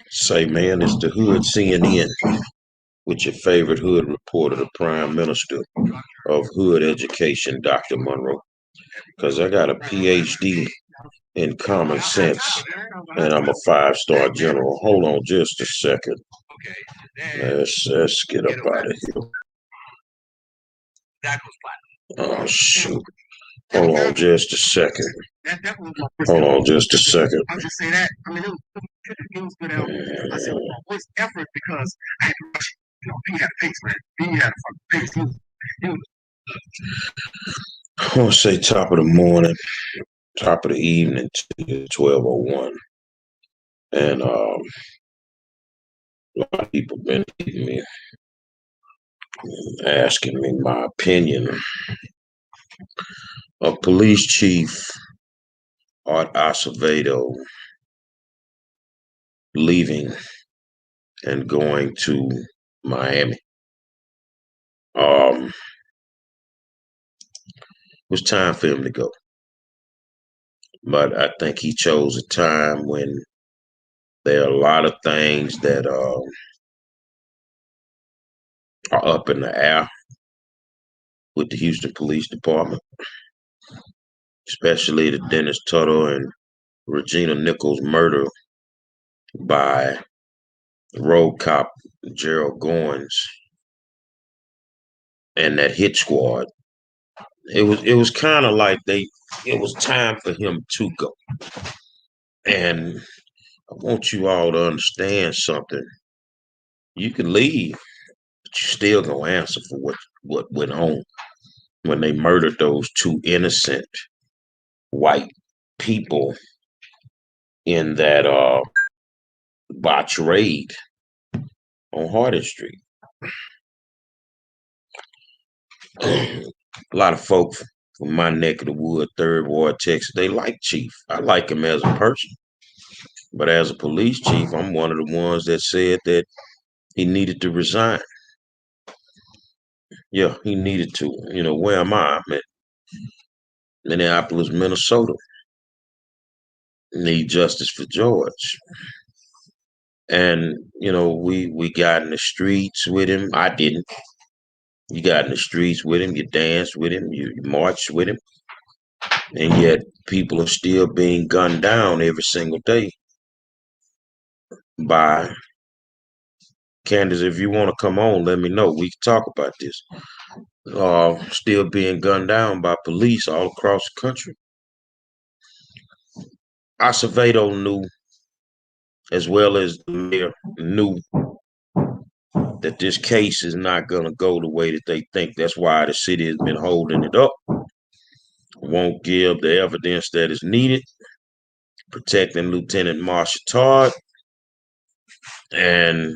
Say, man, it's the Hood CNN with your favorite Hood reporter, the Prime Minister of Hood Education, Dr. Monroe. Because I got a PhD in common sense and I'm a five-star general. Hold on just a second. Let's get up out of here. Oh, shoot. Hold on just a second. Hold on just a second. I'll just say that. I mean, it was good. I said, what's effort because he had a pace, man. He had a fucking pace. I want to say top of the morning, top of the evening to 12:01. And a lot of people been hitting me, asking me my opinion. Police Chief Art Acevedo leaving and going to Miami. It was time for him to go. But I think he chose a time when there are a lot of things that are up in the air with the Houston Police Department, especially the Dennis Tuttle and Regina Nichols murder by road cop Gerald Goins and that hit squad. It was kind of like it was time for him to go. And I want you all to understand something. You can leave, but you still gonna answer for what went on when they murdered those two innocent white people in that botch raid on Hardin Street. A lot of folks from my neck of the wood, Third Ward, Texas, they like Chief. I like him as a person, but as a police chief, I'm one of the ones that said that he needed to resign. Yeah, he needed to. Where am I? I'm at Minneapolis, Minnesota. Need justice for George. And we got in the streets with him. I didn't. You got in the streets with him. You danced with him. You marched with him. And yet people are still being gunned down every single day by Candace. If you want to come on, let me know. We can talk about this. Still being gunned down by police all across the country. Acevedo knew, as well as the mayor knew, that this case is not going to go the way that they think. That's why the city has been holding it up. Won't give the evidence that is needed, protecting Lieutenant Marshall Todd. And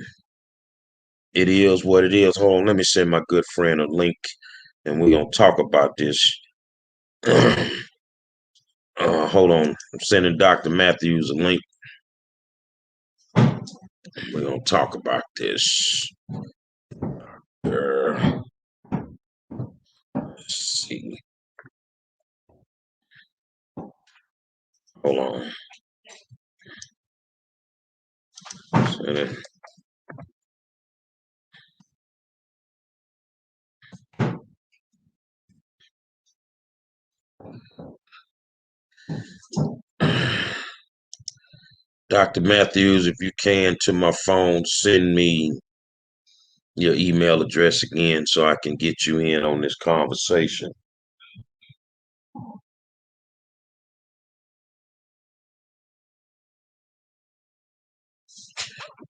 it is what it is. Hold on, let me send my good friend a link, and we're going to talk about this. Hold on. I'm sending Dr. Matthews a link. We're going to talk about this. Let's see. Hold on. Send it. Dr. Matthews, if you can, to my phone, send me your email address again so I can get you in on this conversation.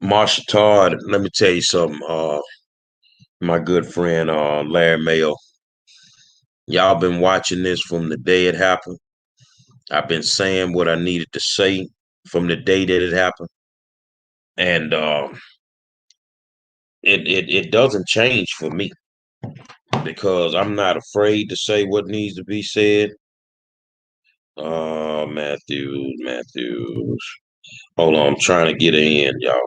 Marsha Todd, let me tell you something. My good friend Larry Mayo, y'all been watching this from the day it happened. I've been saying what I needed to say from the day that it happened, and it doesn't change for me because I'm not afraid to say what needs to be said. Matthews. Hold on, I'm trying to get her in, y'all.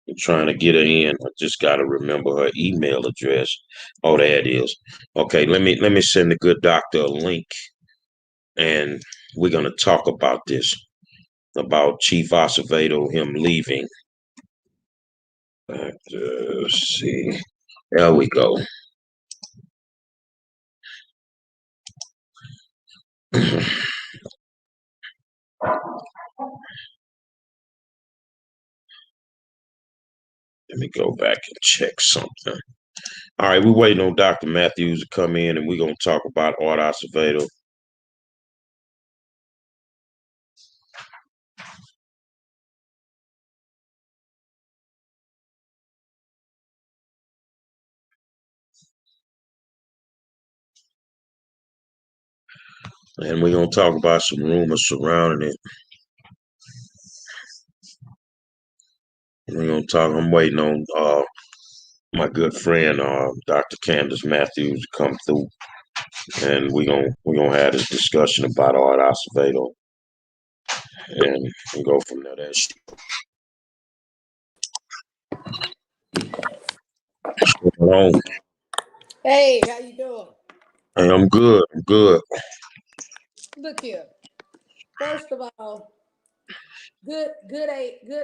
I'm trying to get her in. I just gotta remember her email address. Oh, there it is. Okay, let me send the good doctor a link, and we're going to talk about this, about Chief Acevedo, him leaving. Let's see. There we go. Let me go back and check something. All right, we're waiting on Dr. Matthews to come in, and we're going to talk about Art Acevedo. And we're going to talk about some rumors surrounding it. We're going to talk. I'm waiting on my good friend, Dr. Candace Matthews, to come through, and we're gonna have this discussion about Art Acevedo, and go from there. That's on. Hey, how you doing? Hey, I'm good. I'm good. Look here. First of all, good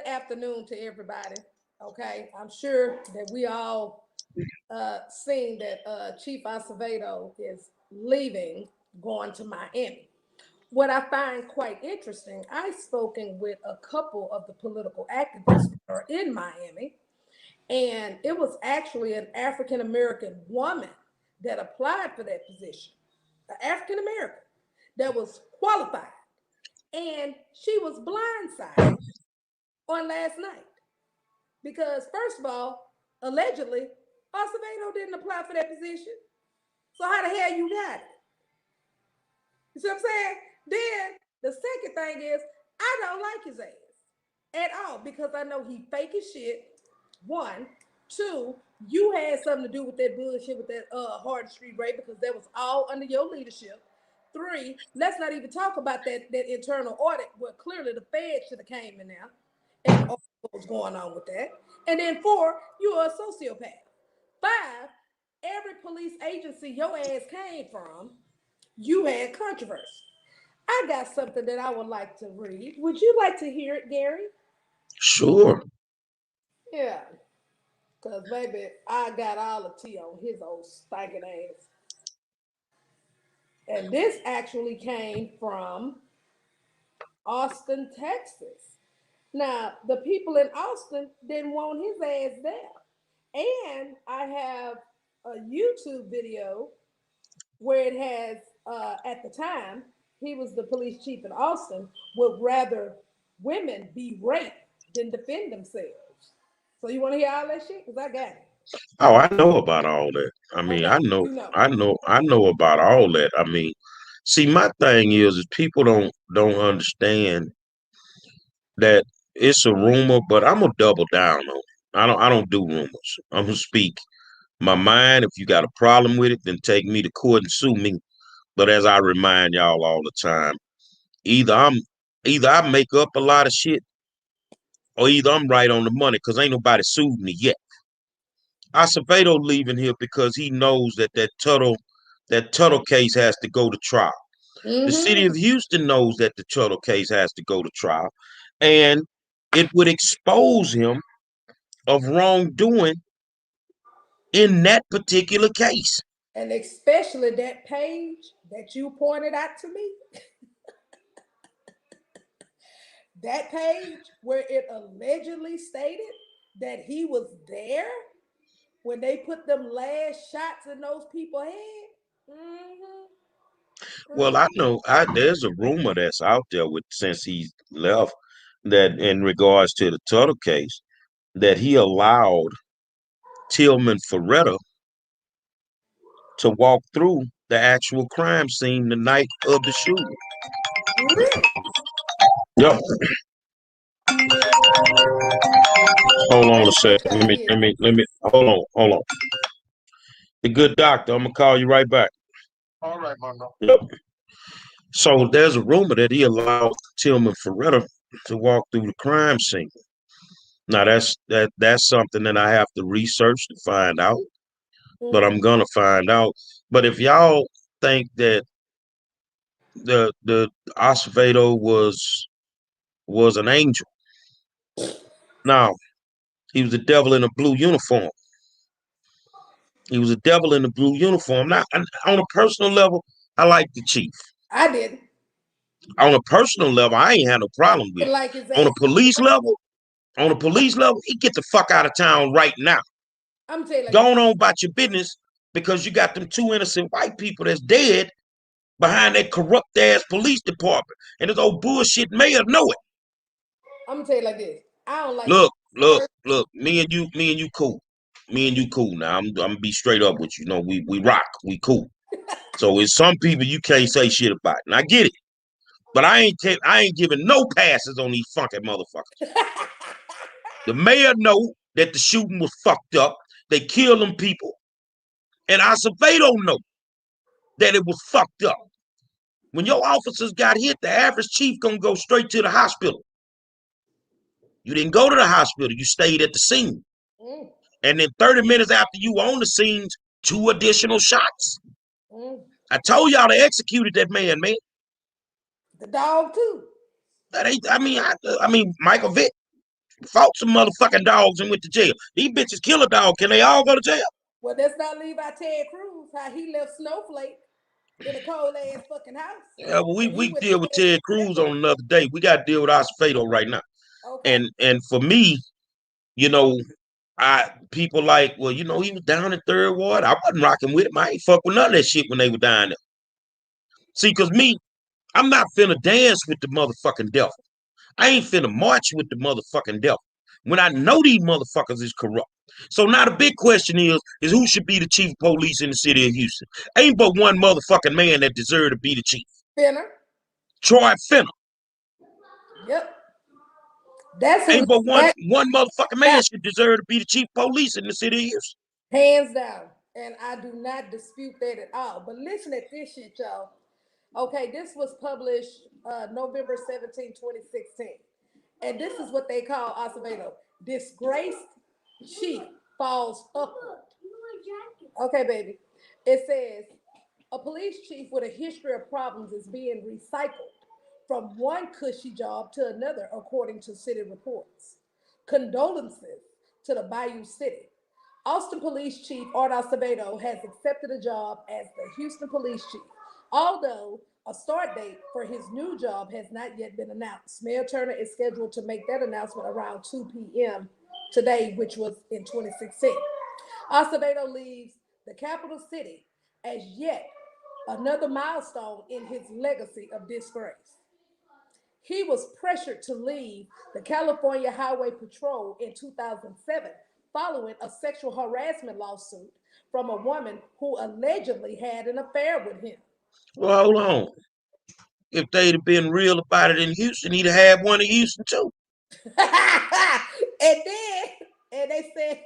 afternoon to everybody. Okay, I'm sure that we all seen that Chief Acevedo is leaving, going to Miami. What I find quite interesting, I've spoken with a couple of the political activists that are in Miami, and it was actually an African American woman that applied for that position, an African American that was qualified, and she was blindsided on last night because, first of all, allegedly, Acevedo didn't apply for that position. So how the hell you got it? You see what I'm saying? Then the second thing is, I don't like his ass at all because I know he fake as shit. One, two, you had something to do with that bullshit with that Hard Street rape because that was all under your leadership. Three, let's not even talk about that internal audit where clearly the Fed should have came in there and all what was going on with that. And then four, you are a sociopath. Five, every police agency your ass came from, you had controversy. I got something that I would like to read. Would you like to hear it, Gary? Sure. Yeah, because baby, I got all the tea on his old stinking ass. And this actually came from Austin, Texas. Now, the people in Austin didn't want his ass there. And I have a YouTube video where it has, at the time, he was the police chief in Austin, would rather women be raped than defend themselves. So you want to hear all that shit? Because I got it. Oh, I know about all that. I mean, Okay, I know, you know. I know, I know about all that. I mean, see, my thing is people don't understand that it's a rumor, but I'm gonna double down on it. I don't do rumors. I'm gonna speak my mind. If you got a problem with it, then take me to court and sue me. But as I remind y'all all the time, either I'm either I make up a lot of shit or either I'm right on the money because ain't nobody sued me yet. Acevedo leaving here because he knows that Tuttle case has to go to trial. The city Mm-hmm. of Houston knows that the Tuttle case has to go to trial, and it would expose him of wrongdoing in that particular case. And especially that page that you pointed out to me, that page where it allegedly stated that he was there when they put them last shots in those people's head. Mm-hmm. Well, Mm-hmm. I know there's a rumor that's out there with since he left that in regards to the Tuttle case that he allowed Tillman Ferretta to walk through the actual crime scene the night of the shooting. Really? Yep. Hold I on a need to second. try Let to me get let it. me let me hold on. The good doctor, I'm gonna call you right back. All right, Mondo. Yep. So there's a rumor that he allowed Tillman Ferretta to walk through the crime scene. Now that's something that I have to research to find out, but I'm Mm-hmm. gonna find out. But if y'all think that The Acevedo was an angel. Now he was the devil in a blue uniform. He was a devil in a blue uniform. Now, on a personal level, I like the chief. I didn't. On a personal level, I ain't had no problem with Didn't it. like his On a ass. police level, he get the fuck out of town right now. I'm telling you like this. Going on about your business because you got them two innocent white people that's dead behind that corrupt ass police department. And this old bullshit mayor know it. I'm gonna tell you like this. I don't like his Look, look, person. look. Me and you cool. Me and you cool. Now I'm gonna be straight up with you. You know, we rock. We cool. So it's some people you can't say shit about, and I get it. But I ain't giving no passes on these fucking motherfuckers. The mayor know that the shooting was fucked up. They killed them people, and Acevedo know that it was fucked up. When your officers got hit, the average chief gonna go straight to the hospital. You didn't go to the hospital. You stayed at the scene. Mm, And then 30 minutes after you were on the scenes, two additional shots. mm. I told y'all they executed that man. The dog too. That ain't. I mean, Michael Vick fought some motherfucking dogs and went to jail. These bitches kill a dog. Can they all go to jail? Well, let's not leave out Ted Cruz, how he left Snowflake in a cold ass fucking house. Yeah, well, And he we went to deal with jail Ted for that Cruz on motherfucker. another day. We got to deal with Acevedo right now. Okay. And for me, you know, I people like, well, you know, he was down in Third Ward. I wasn't rocking with him. I ain't fuck with none of that shit when they were down there. See, cause me, I'm not finna dance with the motherfucking devil. I ain't finna march with the motherfucking devil when I know these motherfuckers is corrupt. So now the big question is who should be the chief of police in the city of Houston? Ain't but one motherfucking man that deserved to be the chief. Finner. Troy Finner. Yep. That's who Ain't but that one motherfucking man down, should deserve to be the chief of police in the city of Houston. hands down. And I do not dispute that at all. But listen at this shit, y'all. Okay, this was published November 17, 2016. And this is what they call Acevedo. Disgraced chief falls upward. Okay, baby. It says a police chief with a history of problems is being recycled from one cushy job to another, according to city reports. Condolences to the Bayou City. Austin Police Chief Art Acevedo has accepted a job as the Houston Police Chief, although a start date for his new job has not yet been announced. Mayor Turner is scheduled to make that announcement around 2 p.m. today, which was in 2016. Acevedo leaves the capital city as yet another milestone in his legacy of disgrace. He was pressured to leave the California Highway Patrol in 2007 following a sexual harassment lawsuit from a woman who allegedly had an affair with him. Well, hold on. If they'd have been real about it in Houston, he'd have had one in Houston too. And then, and they said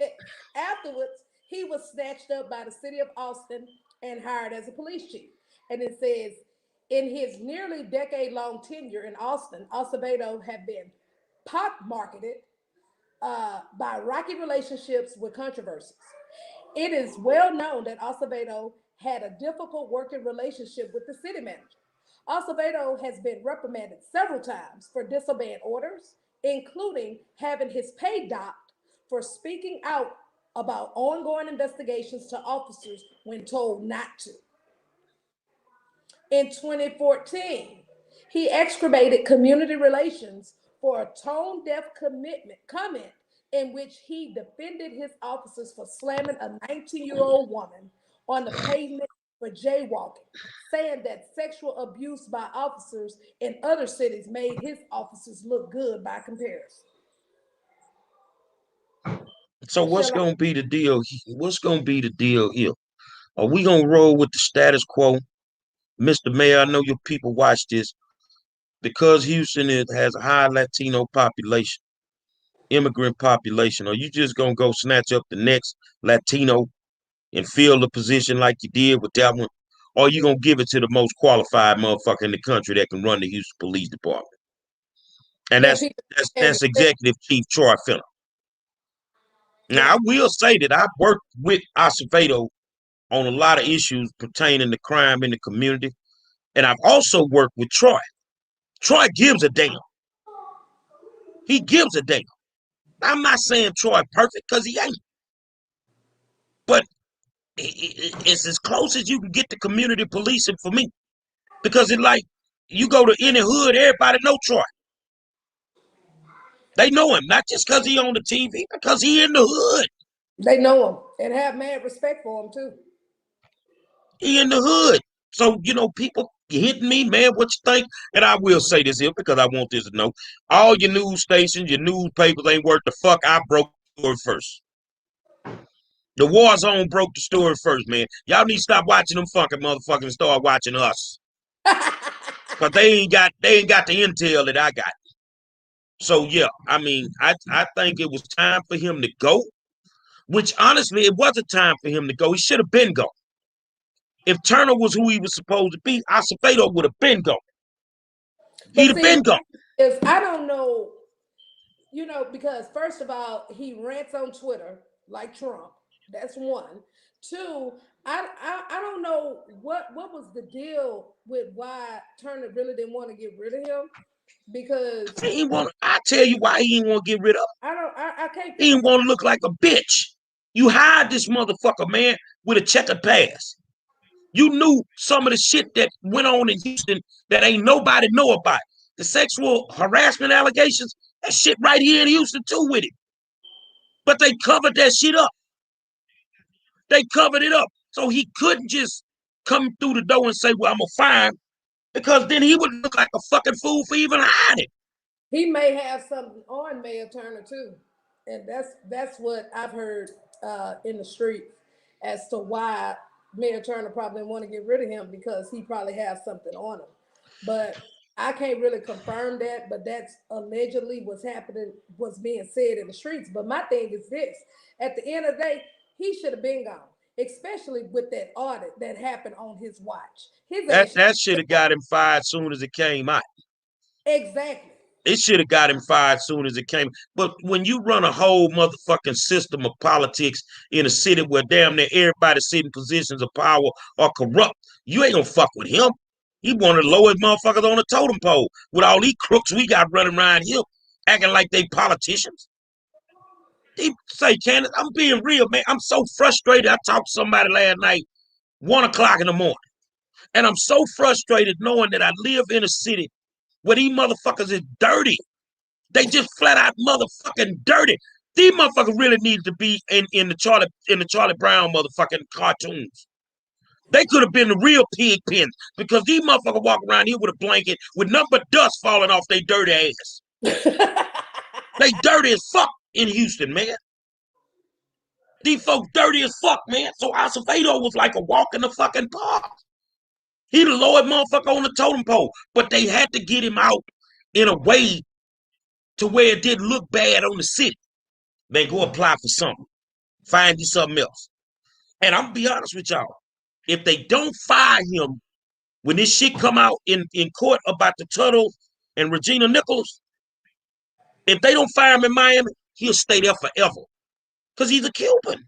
afterwards, he was snatched up by the city of Austin and hired as a police chief. And it says, in his nearly decade long tenure in Austin, Acevedo had been pockmarketed by rocky relationships with controversies. It is well known that Acevedo had a difficult working relationship with the city manager. Acevedo has been reprimanded several times for disobeying orders, including having his pay docked for speaking out about ongoing investigations to officers when told not to. In 2014, he excavated community relations for a tone deaf commitment comment in which he defended his officers for slamming a 19-year-old woman on the pavement for jaywalking, saying that sexual abuse by officers in other cities made his officers look good by comparison. So what's Shall I? gonna be the deal? What's gonna be the deal here? Are we gonna roll with the status quo? Mr. Mayor, I know your people watch this. Because has a high Latino population, immigrant population, are you just gonna go snatch up the next Latino and fill the position like you did with that one? Or are you gonna give it to the most qualified motherfucker in the country that can run the Houston Police Department? And That people have that's respect. Executive Chief Troy Finner. Now Yeah. I will say that I've worked with Acevedo on a lot of issues pertaining to crime in the community. And I've also worked with Troy. Troy gives a damn. He gives a damn. I'm not saying Troy perfect because he ain't, but it's as close as you can get to community policing for me. Because it like you go to any hood, everybody know Troy. They know him not just because he on the TV, because he in the hood. They know him and have mad respect for him too. He in the hood. So, people hitting me, man, what you think? And I will say this here because I want this to know. All your news stations, your newspapers ain't worth the fuck. I broke the story first. The war zone broke the story first, man. Y'all need to stop watching them fucking motherfuckers and start watching us. Cause they ain't got the intel that I got. So yeah, I mean, I think it was time for him to go. Which honestly, it wasn't time for him to go. He should have been gone. If Turner was who he was supposed to be, Acevedo would have been gone. He'd But have see, been gone. is I don't know, because first of all, he rants on Twitter like Trump. That's one. Two, I don't know what was the deal with why Turner really didn't want to get rid of him because He want. I tell you why he didn't want to get rid of him. I can't He figure. didn't want to look like a bitch. You hired this motherfucker, man, with a checkered past. You knew some of the shit that went on in Houston that ain't nobody know about. The sexual harassment allegations, that shit right here in Houston too with it. But they covered that shit up. They covered it up. So he couldn't just come through the door and say, well, I'm going to fire him, because then he would look like a fucking fool for even hiding. He may have something on Mayor Turner too, and that's what I've heard in the streets as to why Mayor Turner probably want to get rid of him because he probably has something on him. But I can't really confirm that, but that's allegedly what's happening, what's being said in the streets. But my thing is this: at the end of the day, he should have been gone, especially with that audit that happened on his watch. His ass That should have got him fired as soon as it came out. exactly. It should have got him fired as soon as it came. But when you run a whole motherfucking system of politics in a city where damn near everybody sitting positions of power are corrupt, you ain't gonna fuck with him. He one of the lowest motherfuckers on the totem pole with all these crooks we got running around here acting like they politicians. They say, Candace, I'm being real, man. I'm so frustrated. I talked to somebody last night, 1 o'clock in the morning. And I'm so frustrated knowing that I live in a city where these motherfuckers is dirty. They just flat out motherfucking dirty. These motherfuckers really needed to be in the Charlie Brown motherfucking cartoons. They could have been the real pig pens because these motherfuckers walk around here with a blanket with nothing but dust falling off their dirty ass. They dirty as fuck in Houston, man. These folks dirty as fuck, man. So Acevedo was like a walk in the fucking park. He the lowest motherfucker on the totem pole. But they had to get him out in a way to where it didn't look bad on the city. Man, go apply for something. Find you something else. And I'm gonna be honest with y'all. If they don't fire him when this shit come out in court about the Tuttle and Regina Nichols, if they don't fire him in Miami, he'll stay there forever. Because he's a Cuban.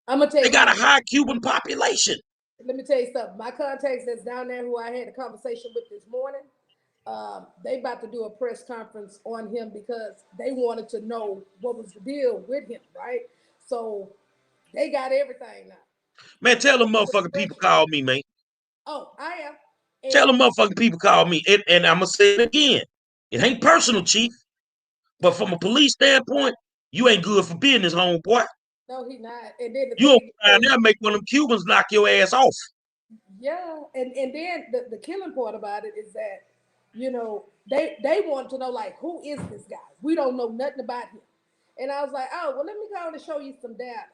I'm gonna tell They you got a something. high Cuban population. Let me tell you something. My contacts that's down there, who I had a conversation with this morning, they about to do a press conference on him because they wanted to know what was the deal with him, right? So they got everything now. Man, tell them motherfucking people call me, man. Oh, I am. Tell And them motherfucking people call me. And I'm gonna say it again. It ain't personal, Chief. But from a police standpoint, you ain't good for business, homeboy. no, he not. And then the You don't thing find is, there make one of them Cubans knock your ass off. yeah, and then the killing part about it is that, they want to know like who is this guy? We don't know nothing about him. And I was like, oh well, let me go and show you some data.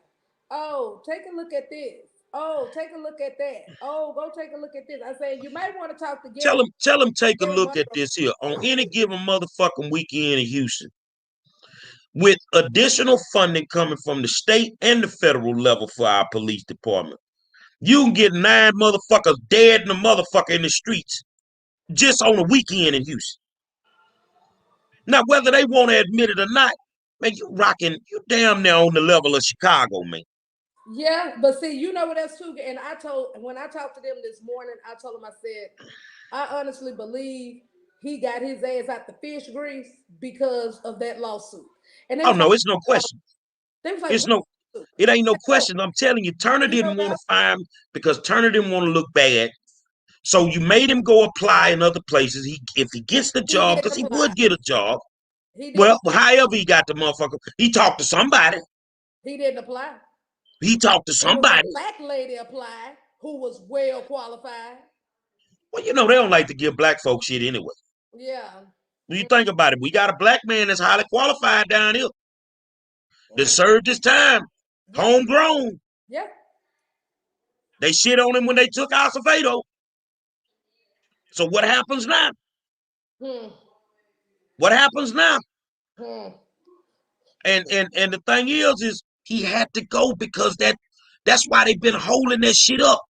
Oh, take a look at this. Oh, take a look at that. Oh, go take a look at this. I said you might want to talk to Tell them take a Gary look at this here on any given motherfucking weekend in Houston. With additional funding coming from the state and the federal level for our police department, you can get 9 motherfuckers dead in the motherfucker in the streets just on a weekend in Houston. Now, whether they want to admit it or not, man, you damn near on the level of Chicago, man. Yeah, but see, you know what else too? And when I talked to them this morning, I told them, I said, I honestly believe he got his ass out the fish grease because of that lawsuit. And they Oh was like, no, it's no well, question. they was like, It's what no, lawsuit? it ain't no Like, oh, question. I'm telling you, Turner you know didn't want what? to fire him because Turner didn't want to look bad. So you made him go apply in other places. If he gets the He job, didn't because he apply. would get a job. He didn't. Well, however he got the motherfucker, he talked to somebody. He didn't apply. He talked to It was a somebody. black lady applied who was well qualified. Well, you know they don't like to give black folks shit anyway. Yeah. When you think about it, we got a black man that's highly qualified down here that Mm. served his time, Yeah. homegrown. Yeah. They shit on him when they took Acevedo. So what happens now? Hmm. What happens now? Hmm. And the thing is he had to go because that's why they've been holding that shit up.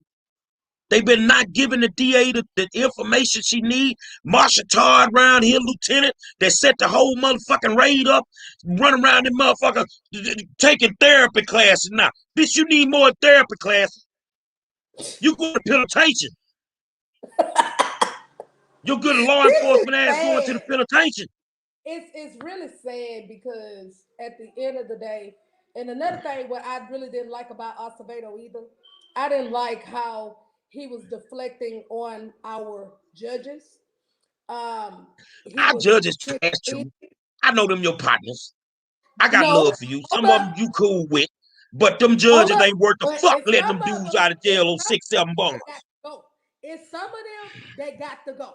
They've been not giving the DA the information she need. Marsha Todd around here, lieutenant, that set the whole motherfucking raid up, running around this motherfucker taking therapy classes now. Bitch, you need more therapy classes. You go to penitentiary. Your good law This is enforcement ass going to sad. the penitentiary. It's really sad because at the end of the day, and another thing what I really didn't like about Acevedo either, I didn't like how he was deflecting on our judges. Um, he Our was judges trash too. I know them your partners. I got no, love for you. hold Some of up, them you cool with, but them hold judges up. ain't worth the But fuck it's letting some them of dudes them, out of it's jail on some 6, 7 that got bonds. to go. It's some of them that got to go.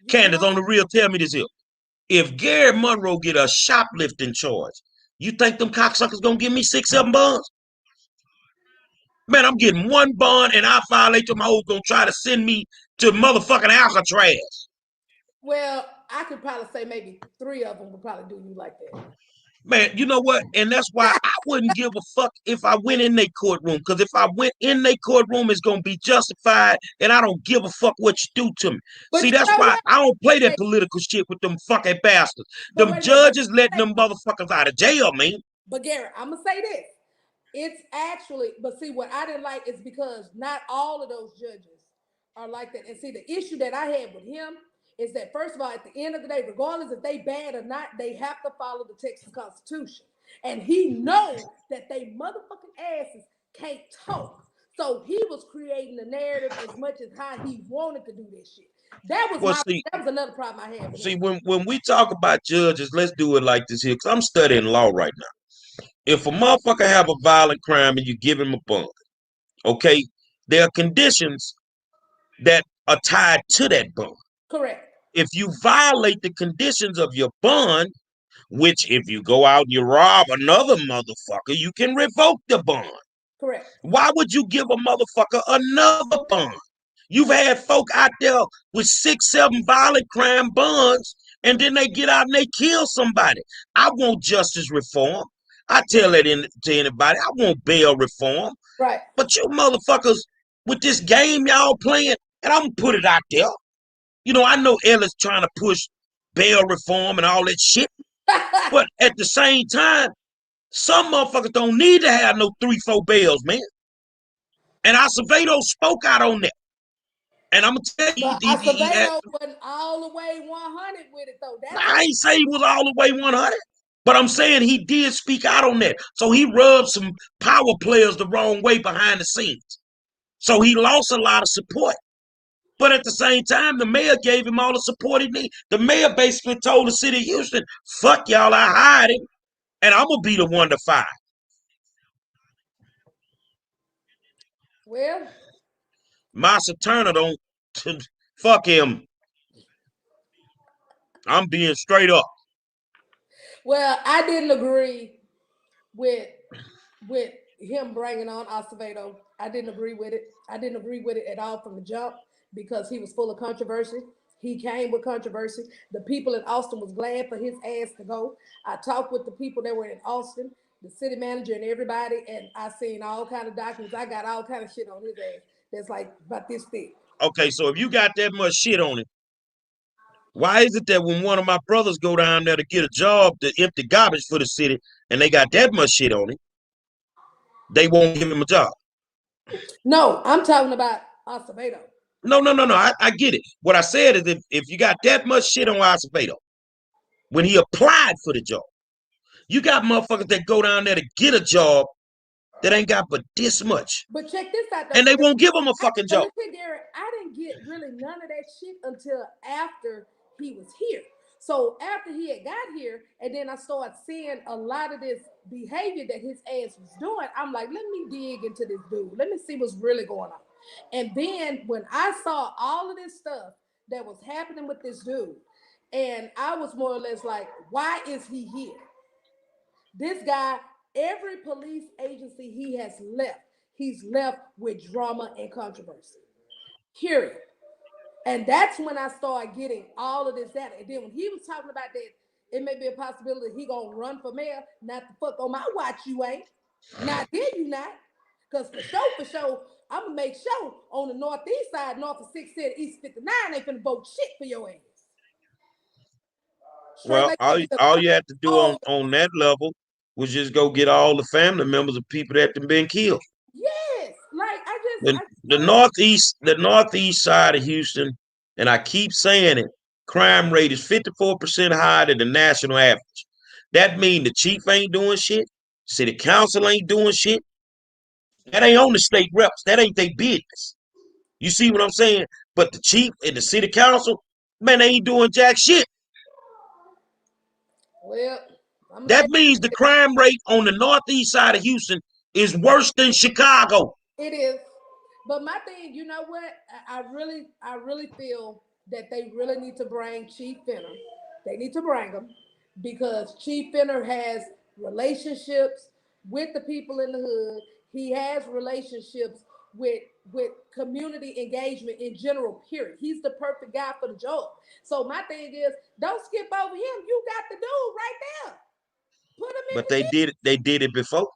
You Candace, know, on the real, tell me this here. If Gary Monroe get a shoplifting charge, you think them cocksuckers gonna give me 6, 7 bonds? Man, I'm getting one bond and I violate them hoes gonna try to send me to motherfucking Alcatraz. well, I could probably say maybe three of them would probably do you like that. Man, you know what? And that's why I wouldn't give a fuck if I went in their courtroom. Because if I went in their courtroom, it's gonna be justified, and I don't give a fuck what you do to me. But See, you that's know why what? I don't play that Wait, political shit with them fucking bastards. but Them wait a minute. judges letting them motherfuckers out of jail, man. But Gary, I'm gonna say this. It's actually, but see, what I didn't like is because not all of those judges are like that. And see, the issue that I had with him is that first of all, at the end of the day, regardless if they bad or not, they have to follow the Texas Constitution. And he knows that they motherfucking asses can't talk. So he was creating the narrative as much as how he wanted to do this shit. Well, see, That was another problem I had with him. when we talk about judges, let's do it like this here, because I'm studying law right now. If a motherfucker have a violent crime and you give him a bond, okay, there are conditions that are tied to that bond. Correct. If you violate the conditions of your bond, which if you go out and you rob another motherfucker, you can revoke the bond. Correct. Why would you give a motherfucker another bond? You've had folk out there with 6, 7 violent crime bonds, and then they get out and they kill somebody. I want justice reform. I tell that to anybody. I want bail reform. Right. But you motherfuckers with this game y'all playing, and I'm gonna put it out there. You know, I know Ellis trying to push bail reform and all that shit, but at the same time, some motherfuckers don't need to have no 3, 4 bails, man. And Acevedo spoke out on that. And I'm gonna tell you, But Acevedo wasn't all the way 100 with it though. That's I what. ain't say he was all the way 100, but I'm saying he did speak out on that. So he rubbed some power players the wrong way behind the scenes. So he lost a lot of support. But at the same time, the mayor gave him all the support he needed. The mayor basically told the city of Houston, fuck y'all, I hired him, and I'm gonna be the one to fire. Well, Massa Turner don't fuck him. I'm being straight up. well, I didn't agree with with him bringing on Acevedo. I didn't agree with it. I didn't agree with it at all from the jump because he was full of controversy. He came with controversy. The people in Austin was glad for his ass to go. I talked with the people that were in Austin, the city manager and everybody, and I seen all kind of documents. I got all kind of shit on his ass that's like about this thick. Okay, so if you got that much shit on him, why is it that when one of my brothers go down there to get a job to empty garbage for the city and they got that much shit on him, they won't give him a job? No, I'm talking about Acevedo. No. I get it. What I said is if you got that much shit on Acevedo when he applied for the job, you got motherfuckers that go down there to get a job that ain't got but this much. But check this out though, And they Gary. won't give him a fucking But job. listen, Gary, I didn't get really none of that shit until after he was here. So after he had got here, and then I started seeing a lot of this behavior that his ass was doing, I'm like, let me dig into this dude. Let me see what's really going on. And then when I saw all of this stuff that was happening with this dude, and I was more or less like, why is he here? This guy, every police agency he has left, he's left with drama and controversy. Period. And that's when I started getting all of this data. And then when he was talking about that, it may be a possibility he gonna run for mayor. Not the fuck on my watch, you ain't. Not here, you not. Cause for sure, I'm gonna make sure on the northeast side, north of 610, east 59, ain't finna vote shit for your ass. Straight Well, like that. Because all I'm you have to do oh on that level was just go get all the family members of people that have been killed. yes, like The I the northeast side of Houston, and I keep saying it, crime rate is 54% higher than the national average. That means the chief ain't doing shit, city council ain't doing shit. That ain't on the state reps. That ain't their business. You see what I'm saying? But the chief and the city council, man, they ain't doing jack shit. well, I'm gonna tell That means the crime rate on the northeast side of Houston is worse than Chicago. you, it is. But my thing, you know what? I really feel that they really need to bring Chief Finner. They need to bring him because Chief Finner has relationships with the people in the hood. He has relationships with with community engagement in general. Period. He's the perfect guy for the job. So my thing is, don't skip over him. You got the dude right there. Put him in But position. they did it before.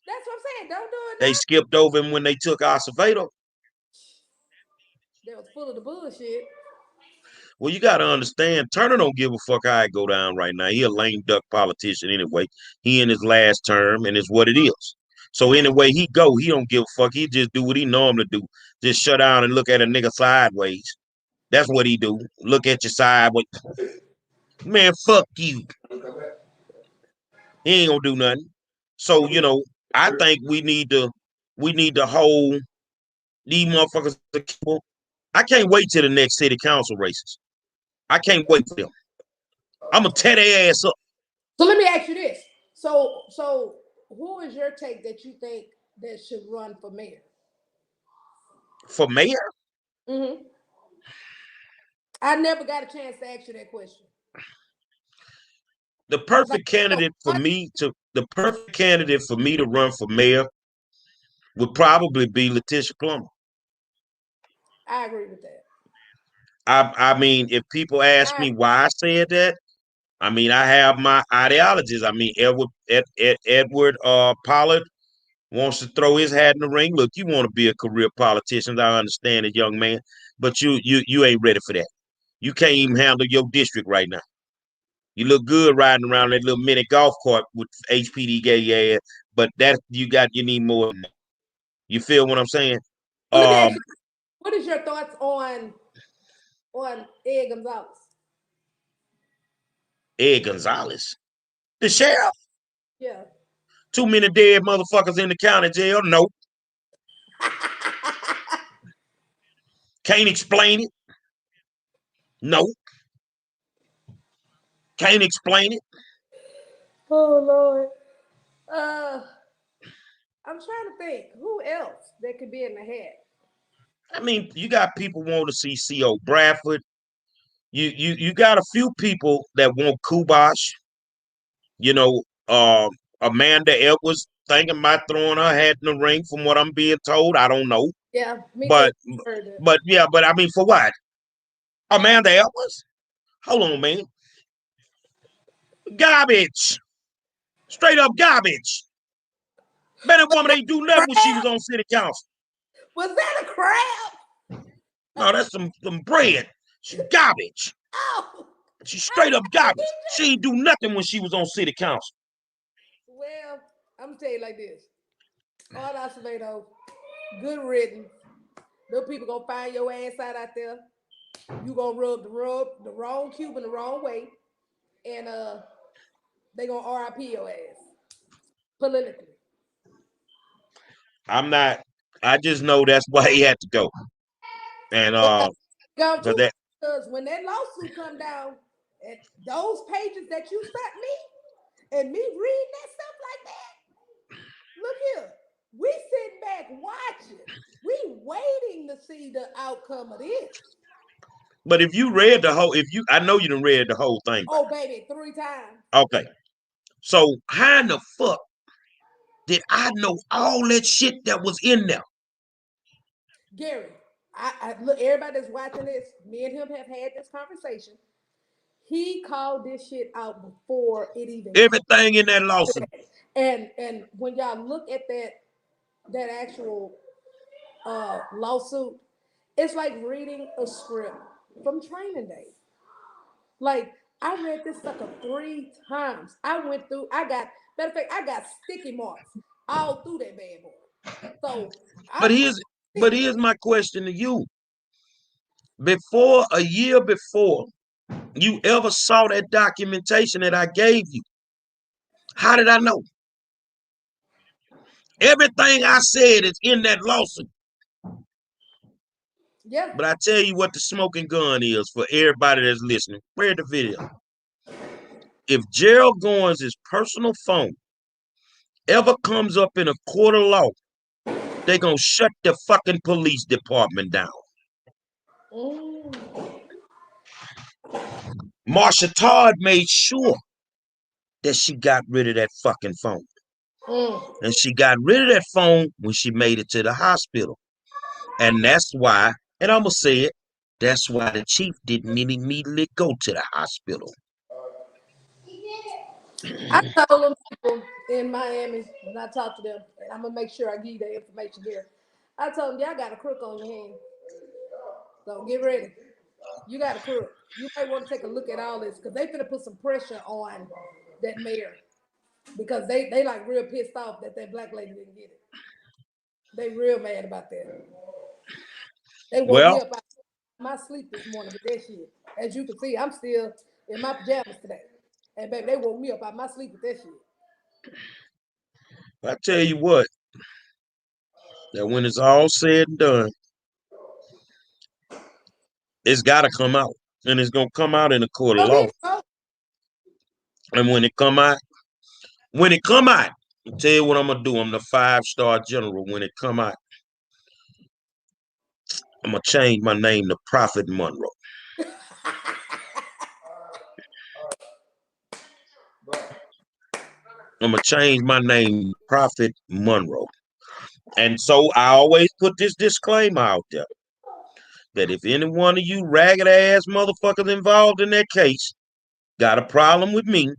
That's what I'm saying. Don't do it They now. skipped over him when they took Acevedo. That was full of the bullshit. Well, you got to understand, Turner don't give a fuck how it go down right now. He a lame duck politician anyway. He in his last term, and it's what it is. So anyway, he go. He don't give a fuck. He just do what he normally do. Just shut down and look at a nigga sideways. That's what he do. Look at your sideways. Man, fuck you. He ain't gonna do nothing. So I think we need to hold these motherfuckers accountable. I can't wait till the next city council races. I can't wait for them. I'm gonna tear their ass up. So let me ask you this. So who is your take that you think that should run for mayor? For mayor, Mm-hmm. I never got a chance to ask you that question. the Like, perfect so candidate for what? me to the perfect candidate for me to run for mayor would probably be Letitia Plummer. I agree with that. I mean, if people ask I me why I said that, I mean, I have my ideologies. I mean, Edward Pollard wants to throw his hat in the ring. Look, you want to be a career politician. I understand it, young man, but you ain't ready for that. You can't even handle your district right now. You look good riding around that little mini golf cart with HPD gay ass, but that you need more than that. You feel what I'm saying? so let me ask Um, you, what is your thoughts on Ed Gonzalez? Ed Gonzalez, the sheriff. Yeah. Too many dead motherfuckers in the county jail. Nope. Can't explain it. Nope. Can't explain it. Oh Lord. Uh, I'm trying to think who else that could be in the hat. I mean, you got people want to see C.O. Bradford. You got a few people that want Kubash. You know, Amanda Edwards thinking about throwing her hat in the ring. From what I'm being told, I don't know, Yeah, me too. but Heard that. yeah, but I mean, for what? Amanda Edwards? Hold on, man. Garbage. Straight up garbage. Man, that woman ain't do nothing when she was Crab? on city council. Was that a crab? No, that's some bread. She garbage. Oh, She I straight up got you, garbage. She DJ. ain't do nothing when she was on city council. Well, I'm gonna tell you like this. Art Acevedo, good riddance. Them people gonna find your ass out there. You gonna rub the wrong Cuban the wrong way, and they gonna RIP your ass politically. I'm not. I just know that's why he had to go, and It go for too that. because when that lawsuit come down, and those pages that you sent me, and me reading that stuff like that, look here, we sitting back watching, we waiting to see the outcome of this. But if you read the whole, if you, I know you done read the whole thing. Oh baby, 3 times. Okay, so how in the fuck did I know all that shit that was in there? Gary, I look, everybody that's watching this, me and him have had this conversation. He called this shit out before it even came. Everything in that lawsuit. And when y'all look at that actual lawsuit, it's like reading a script from Training Day. Like I read this sucker 3 times. I went through. I got matter of fact, I got sticky marks all through that bad boy. So But I'm here's, but here's my question to you: before a year before you ever saw that documentation that I gave you, how did I know? Everything I said is in that lawsuit. yeah. But I tell you what the smoking gun is for everybody that's listening. Read the video. If Gerald Goins' personal phone ever comes up in a court of law, they gonna shut the fucking police department down. Mm, Marsha Todd made sure that she got rid of that fucking phone. mm. And she got rid of that phone when she made it to the hospital. And that's why, and I'm gonna say it, that's why the chief didn't immediately go to the hospital. I told them people in Miami when I talked to them, and I'm gonna make sure I give you that information here. I told them y'all got a crook on your hand, so get ready. You got a crook. You might want to take a look at all this because they finna put some pressure on that mayor because they like real pissed off that that black lady didn't get it. They real mad about that. They woke me Well, up out of my sleep this morning with that shit. As you can see, I'm still in my pajamas today, and baby, they woke me up out of my sleep with that shit. I tell you what, that when it's all said and done, it's gotta come out. And it's gonna come out in a court of Oh, law. here you go. And when it come out, I'll tell you what I'm gonna do. I'm the 5-star general. When it come out, I'm gonna change my name to Prophet Monroe. I'm gonna change my name to Prophet Monroe. And so I always put this disclaimer out there that if any one of you ragged ass motherfuckers involved in that case got a problem with me,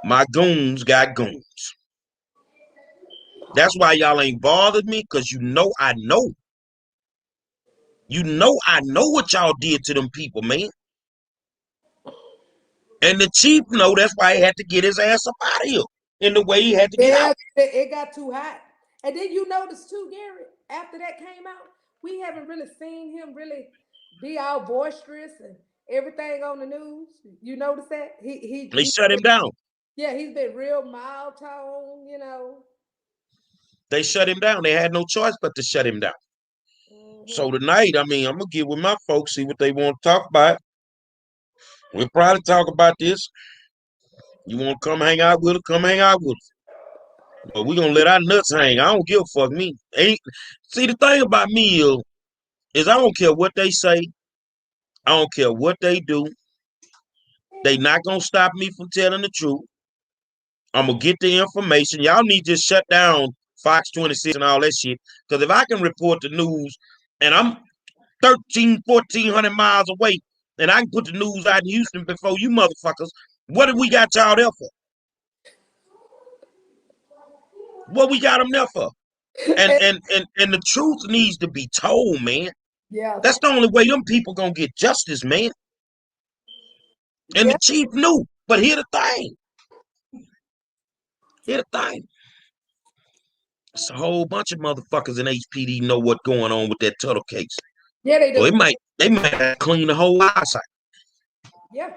my goons got goons. That's why y'all ain't bothered me, because you know I know. You know I know what y'all did to them people, man. And the chief know that's why he had to get his ass up out of here in the way he had to get Yeah, out. it got too hot. And then you notice too, Gary, after that came out, we haven't really seen him really be all boisterous and everything on the news. You notice that? They shut him down. Yeah, he's been real mild tone, you know. They shut him down. They had no choice but to shut him down. So Hmm. tonight, I mean, I'm gonna get with my folks, see what they want to talk about. We'll probably talk about this. You want to come hang out with us? Come hang out with us. But we gonna let our nuts hang. I don't give a fuck. Me ain't. See, the thing about me is I don't care what they say. I don't care what they do. They not gonna stop me from telling the truth. I'm gonna get the information. Y'all need to just shut down Fox 26 and all that shit. Because if I can report the news and I'm 1,400 miles away and I can put the news out in Houston before you motherfuckers, what do we got y'all there for? What we got them there for? And the truth needs to be told, man. Yeah, That's the only way them people gonna get justice, man. And the yeah. chief knew. But here the thing. Here the thing. It's a whole bunch of motherfuckers in HPD know what's going on with that Tuttle case. Yeah, they So do. they might clean the whole house out. Yeah,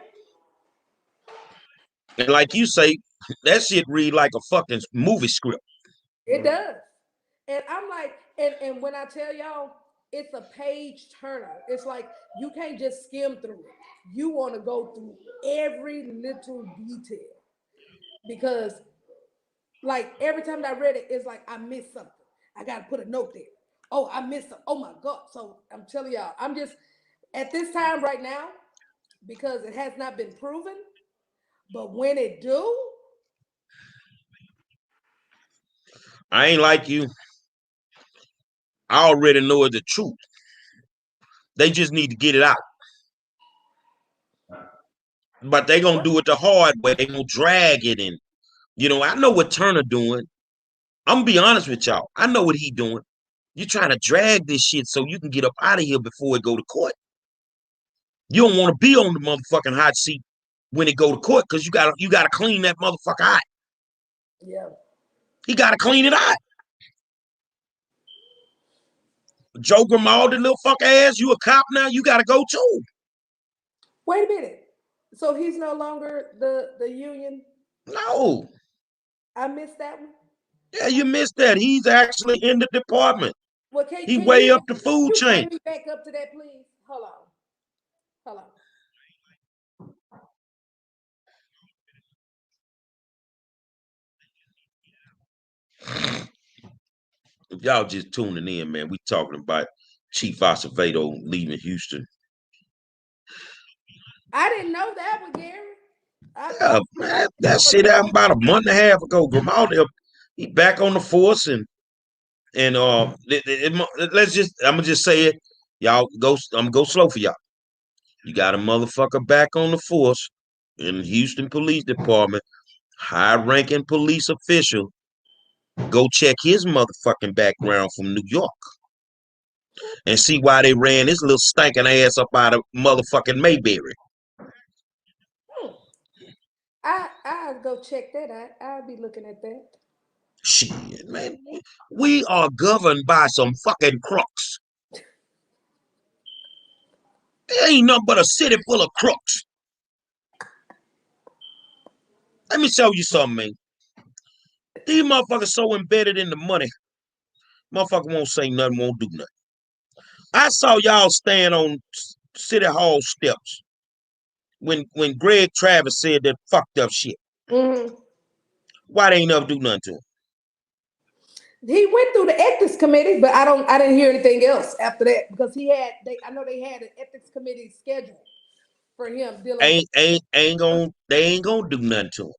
And like you say, that shit read like a fucking movie script. it does. And I'm like, and when I tell y'all, it's a page turner. It's like you can't just skim through it. You want to go through every little detail because, like, every time I read it, it's like I missed something. I got to put a note there. Oh, I missed something. Oh my god! So I'm telling y'all, I'm just at this time right now because it has not been proven. But when it do, I ain't like you. I already know the truth. They just need to get it out. But they gonna do it the hard way. They gonna drag it in. I know what Turner doing. I'm gonna be honest with y'all. I know what he doing. You're trying to drag this shit so you can get up out of here before it go to court. You don't want to be on the motherfucking hot seat when it go to court because you gotta clean that motherfucker out. yeah. He gotta clean it out. Joe Grimaldi, little fuck ass, you a cop now? You gotta go too. Wait a minute. So he's no longer the union. No. I missed that one. Yeah, you missed that. He's actually in the department. Well, He can way up the food you chain. bring me back up to that, please? Hold on. Hold on. If y'all just tuning in, man, we talking about Chief Acevedo leaving Houston. I didn't know that one, Gary. I Yeah, thought man, that shit happened about a month and a half ago. Grimaldi, he back on the force and let's just I'm gonna just say it. Y'all go. I'm gonna go slow for y'all. You got a motherfucker back on the force in Houston Police Department, high-ranking police official. Go check his motherfucking background from New York and see why they ran his little stinking ass up out of motherfucking Mayberry. hmm, I'll go check that out. I'll be looking at that. Shit, man. We are governed by some fucking crooks. There ain't nothing but a city full of crooks. Let me show you something, man. These motherfuckers so embedded in the money, motherfucker won't say nothing, won't do nothing. I saw y'all stand on City Hall steps when Greg Travis said that fucked up shit. Mm-hmm. Why they ain't never do nothing to him? He went through the ethics committee, but I didn't hear anything else after that because I know they had an ethics committee scheduled for him dealing with They ain't gonna do nothing to him.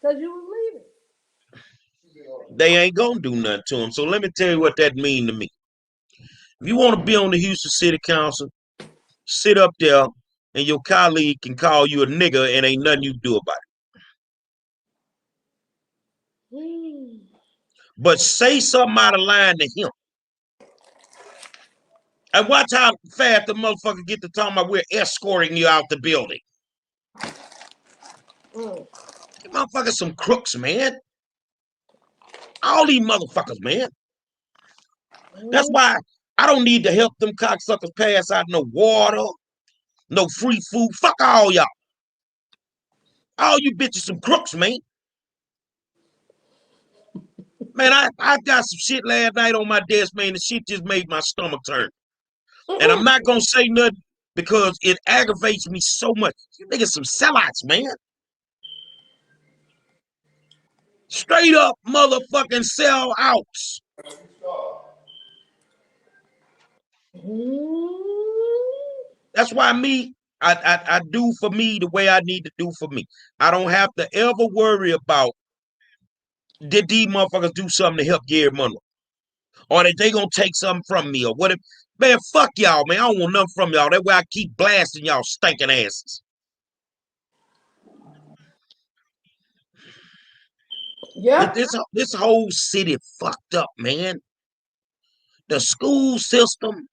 because you was leaving. They ain't gonna do nothing to him. So let me tell you what that mean to me. If you want to be on the Houston City Council, sit up there and your colleague can call you a nigga and ain't nothing you do about it. Mm. But say something out of line to him. And watch how fast the motherfucker get to talking about we're escorting you out the building. Mm. You motherfuckers some crooks, man. All these motherfuckers, man. That's Mm. why I don't need to help them cocksuckers pass out no water, no free food. Fuck all y'all. All you bitches some crooks, man. Man, I got some shit last night on my desk, man. The shit just made my stomach turn. And I'm Mm-mm. not gonna say nothing because it aggravates me so much. You niggas some sellouts, man. Straight up motherfucking sellouts. Mm. That's why I do for me the way I need to do for me. I don't have to ever worry about did these motherfuckers do something to help Gary Monroe? Or that they gonna take something from me or what if man, fuck y'all, man. I don't want nothing from y'all. That's why I keep blasting y'all stinking asses. Yeah. This whole city fucked up, man. The school system,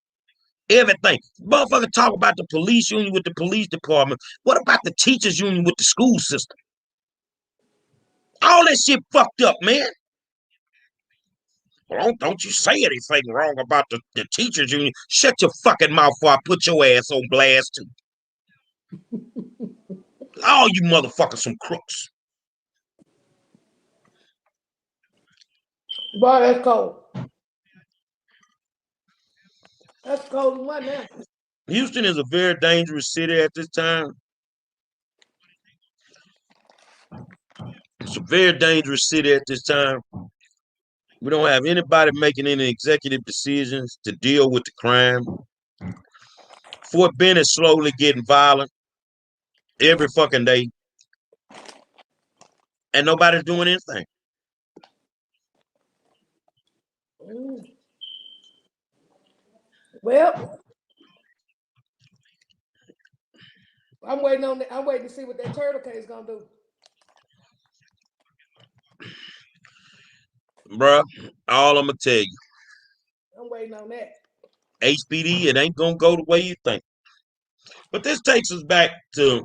everything. Motherfucker talk about the police union with the police department. What about the teachers union with the school system? All that shit fucked up, man. Well, don't you say anything wrong about the teachers union. Shut your fucking mouth before I put your ass on blast too. All you motherfuckers some crooks. Boy, that's cold. That's cold as what now? Houston is a very dangerous city at this time. It's a very dangerous city at this time. We don't have anybody making any executive decisions to deal with the crime. Fort Bend is slowly getting violent every fucking day, and nobody's doing anything. Well, I'm waiting on. I'm waiting to see what that turtle case gonna do. Bruh, all I'm gonna tell you, I'm waiting on that. HPD, it ain't gonna go the way you think. But this takes us back to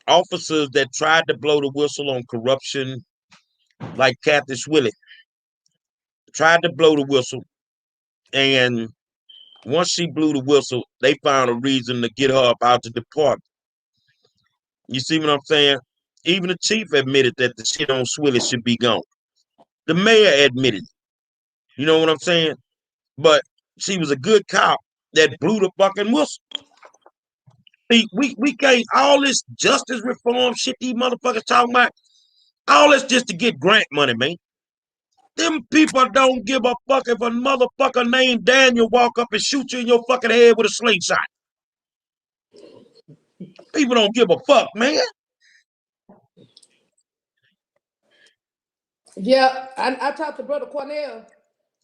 officers that tried to blow the whistle on corruption, like Kathy Swilley. Tried to blow the whistle, and once she blew the whistle, they found a reason to get her up out the department. You see what I'm saying? Even the chief admitted that the shit on Swilly should be gone. The mayor admitted it. You know what I'm saying? But she was a good cop that blew the fucking whistle. See, we can't, all this justice reform shit these motherfuckers talking about, all this just to get grant money, man. Them people don't give a fuck if a motherfucker named Daniel walk up and shoot you in your fucking head with a slingshot. People don't give a fuck, man. Yeah, I talked to Brother Cornell,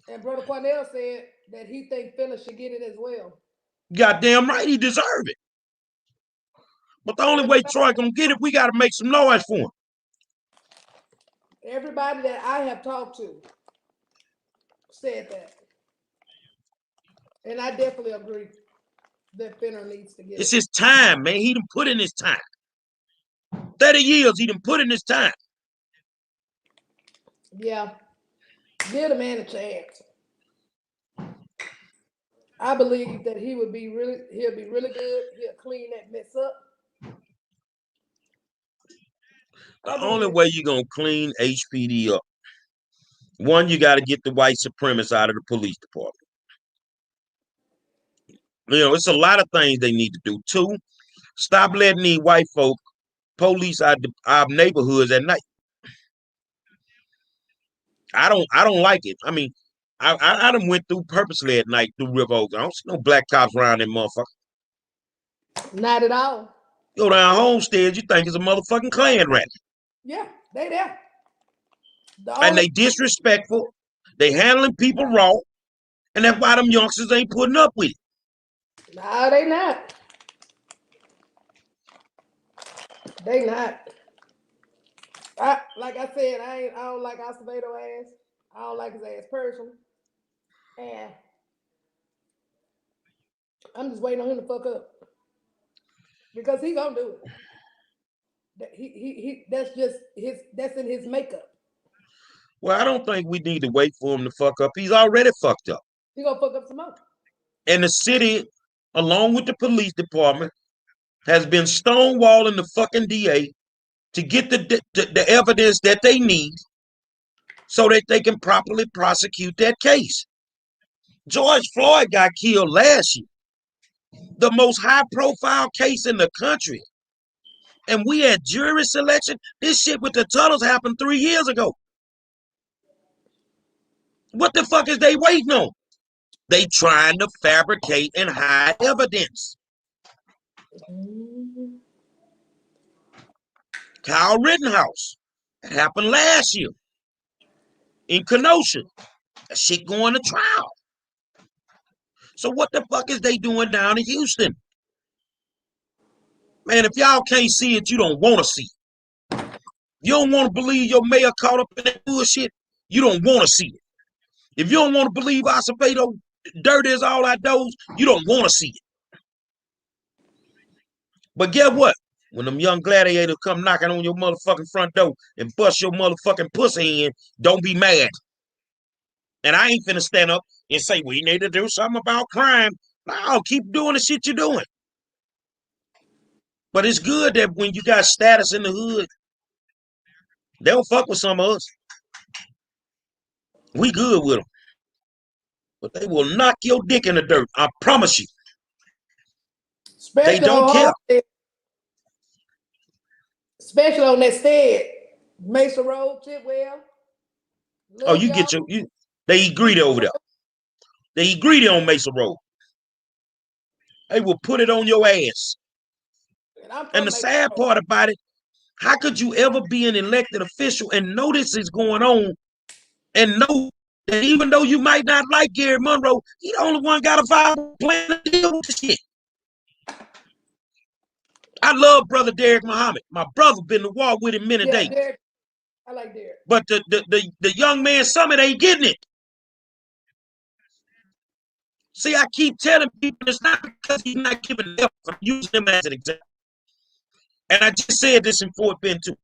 and Brother Cornell said that he think Phyllis should get it as well. Goddamn right, he deserve it. But the only way Troy gonna get it, we gotta make some noise for him. Everybody that I have talked to said that, and I definitely agree that Finner needs to get It's it. his time, man. He done put in his time. 30 years he done put in his time. Yeah, give the man a chance. I believe that he'll be really good. He'll clean that mess up. The only way you're gonna clean HPD up, one, you got to get the white supremacists out of the police department. You know, it's a lot of things they need to do. Two, stop letting these white folk police our neighborhoods at night. I don't like it. I mean, I done went through purposely at night through River Oaks. I don't see no black cops around them motherfucker. Not at all. Go down Homestead, you think it's a motherfucking Klan rally. Yeah, they there. And they disrespectful. They handling people raw. And that's why them youngsters ain't putting up with it. No, they not. They not. Like I said, I don't like Acevedo ass. I don't like his ass person. And I'm just waiting on him to fuck up. Because he gonna do it. He that's in his makeup. Well, I don't think we need to wait for him to fuck up. He's already fucked up. He gonna fuck up some more. And the city, along with the police department, has been stonewalling the fucking DA to get the evidence that they need so that they can properly prosecute that case. George Floyd got killed last year, the most high-profile case in the country. And we had jury selection. This shit with the tunnels happened 3 years ago. What the fuck is they waiting on? They trying to fabricate and hide evidence. Kyle Rittenhouse. That happened last year in Kenosha. That shit going to trial. So what the fuck is they doing down in Houston? Man, if y'all can't see it, you don't want to see it. You don't want to believe your mayor caught up in that bullshit, you don't want to see it. If you don't want to believe Acevedo dirt is all outdoors, you don't want to see it. But guess what? When them young gladiators come knocking on your motherfucking front door and bust your motherfucking pussy in, don't be mad. And I ain't finna stand up and say we need to do something about crime. No, keep doing the shit you're doing. But it's good that when you got status in the hood, they'll fuck with some of us. We good with them. But they will knock your dick in the dirt. I promise you. They Especially don't care. on especially on that stead. Mesa Road, Chitwell, Oh, Little you get Joe, they eat greedy over there. They eat greedy on Mesa Road. They will put it on your ass. and I'm And from the Mesa sad Road. part about it, how could you ever be an elected official and know this is going on and know that even though you might not like Gary Monroe, he the only one got a viable plan to deal with this shit. I love brother Derek Muhammad. My brother been to war with him many Yeah, days. Derek. I like Derek. But the young man summit ain't getting it. See, I keep telling people it's not because he's not giving up. I'm using him as an example. And I just said this in Fort Bend too.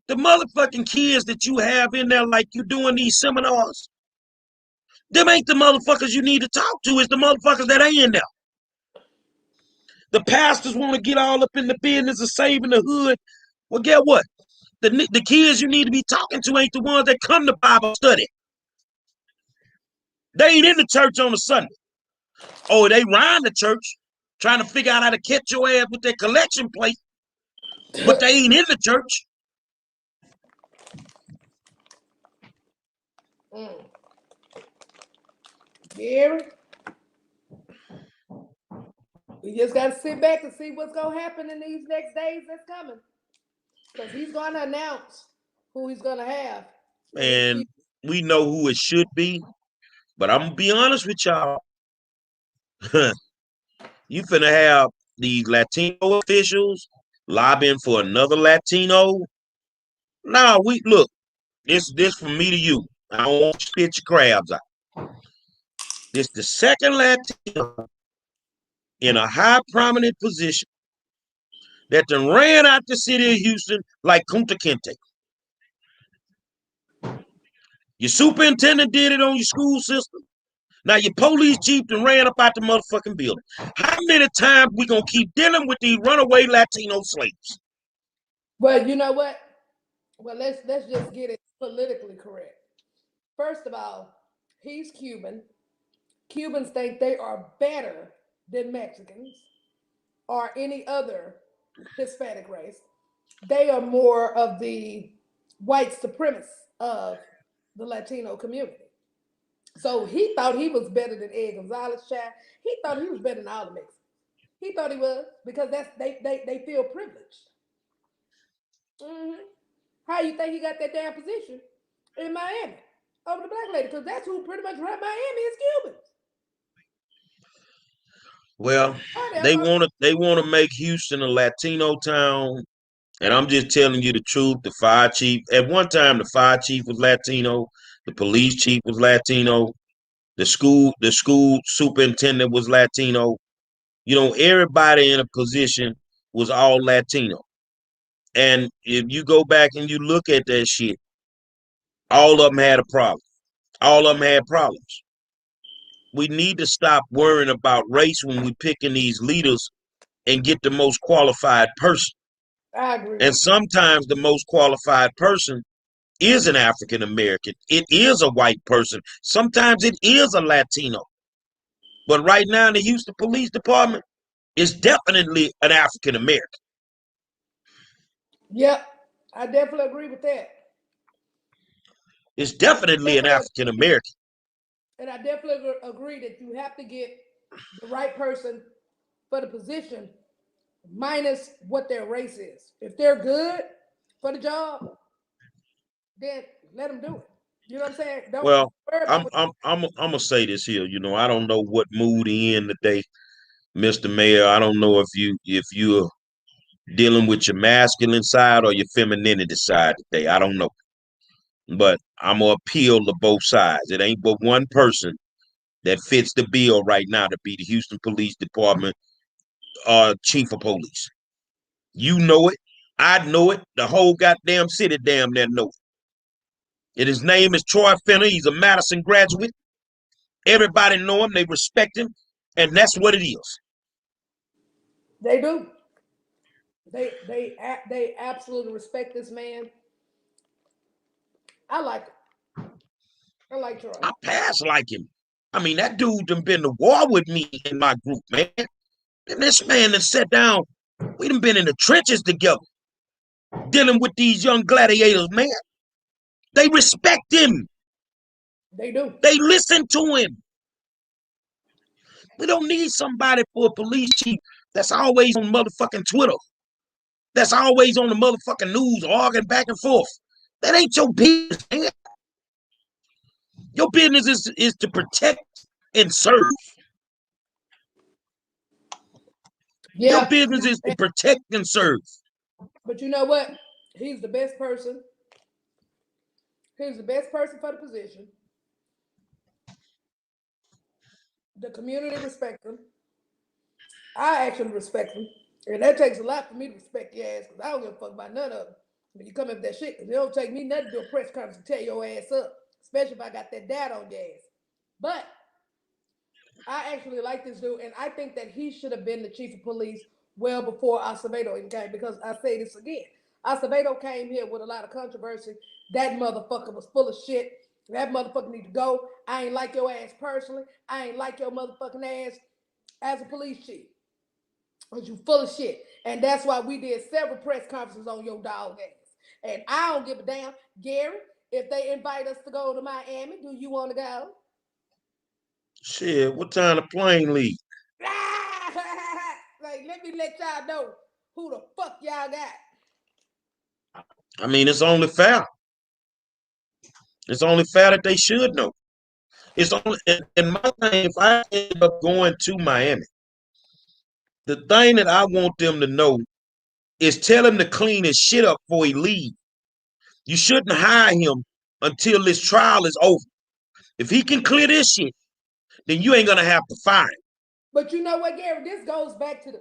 The motherfucking kids that you have in there like you doing these seminars, them ain't the motherfuckers you need to talk to. It's the motherfuckers that ain't in there. The pastors want to get all up in the business of saving the hood. Well, get what? The kids you need to be talking to ain't the ones that come to Bible study. They ain't in the church on a Sunday. Oh, they round the church trying to figure out how to catch your ass with their collection plate, but they ain't in the church. Gary, we just got to sit back and see what's going to happen in these next days that's coming. Because he's going to announce who he's going to have. And we know who it should be, but I'm going to be honest with y'all. You finna have these Latino officials lobbying for another Latino. No, we look, this from me to you. I don't want to spit your crabs out. This the second Latino in a high prominent position that done ran out the city of Houston like Kunta Kinte. Your superintendent did it on your school system. Now your police chief done ran up out the motherfucking building. How many times we gonna keep dealing with these runaway Latino slaves? But you know what? Well, let's just get it politically correct. First of all, he's Cuban. Cubans think they are better than Mexicans or any other Hispanic race. They are more of the white supremacists of the Latino community. So he thought he was better than Ed Gonzalez child. He thought he was better than all the Mexicans. He thought he was because that's they feel privileged. Mm-hmm. How you think he got that damn position in Miami over the black lady? Because that's who pretty much run Miami is Cubans. Well, Whatever. they want to make Houston a Latino town, and I'm just telling you the truth. The fire chief at one time, the fire chief was Latino, the police chief was Latino, the school superintendent was Latino. You know, everybody in a position was all Latino. And if you go back and you look at that shit, all of them had a problem. All of them had problems. We need to stop worrying about race when we picking these leaders and get the most qualified person. I agree. And sometimes the most qualified person is an African American. It is a white person. Sometimes it is a Latino. But right now in the Houston Police Department, it's definitely an African American. Yep, I definitely agree with that. It's definitely an Definitely African agree. American. And I definitely agree that you have to get the right person for the position, minus what their race is. If they're good for the job, then let them do it. You know what I'm saying? Don't Well, worry about I'm what. I'm I'm I'm gonna say this here. You know, I don't know what mood he in today, Mr. Mayor. I don't know if you're dealing with your masculine side or your femininity side today. I don't know. But I'm gonna appeal to both sides. It ain't but one person that fits the bill right now to be the Houston Police Department chief of police. You know it. I know it. The whole goddamn city damn near know it. And his name is Troy Finner. He's a Madison graduate. Everybody know him. They respect him. And that's what it is. They do. They absolutely respect this man. I like him. I like Troy. I pass like him. I mean, that dude done been to war with me in my group, man. And this man that sat down, we done been in the trenches together, dealing with these young gladiators, man. They respect him. They do. They listen to him. We don't need somebody for a police chief that's always on motherfucking Twitter. That's always on the motherfucking news, arguing back and forth. That ain't your business, man. Your business is to protect and serve. Yeah. Your business is to protect and serve. But you know what? He's the best person. He's the best person for the position. The community respects him. I actually respect him. And that takes a lot for me to respect your ass because I don't give a fuck about none of them. But you come up with that shit because it don't take me nothing to do a press conference to tear your ass up, especially if I got that data on your ass. But I actually like this dude, and I think that he should have been the chief of police well before Acevedo even came because I say this again. Acevedo came here with a lot of controversy. That motherfucker was full of shit. That motherfucker need to go. I ain't like your ass personally. I ain't like your motherfucking ass as a police chief. Because you full of shit. And that's why we did several press conferences on your dog ass. And I don't give a damn. Gary, if they invite us to go to Miami, do you want to go? Shit, what time the plane leave? Like, let me let y'all know who the fuck y'all got. I mean, it's only fair. It's only fair that they should know. It's only, and my thing, if I end up going to Miami, the thing that I want them to know is tell him to clean his shit up before he leave. You shouldn't hire him until this trial is over. If he can clear this shit, then you ain't gonna have to fire him. But you know what, Gary? This goes back to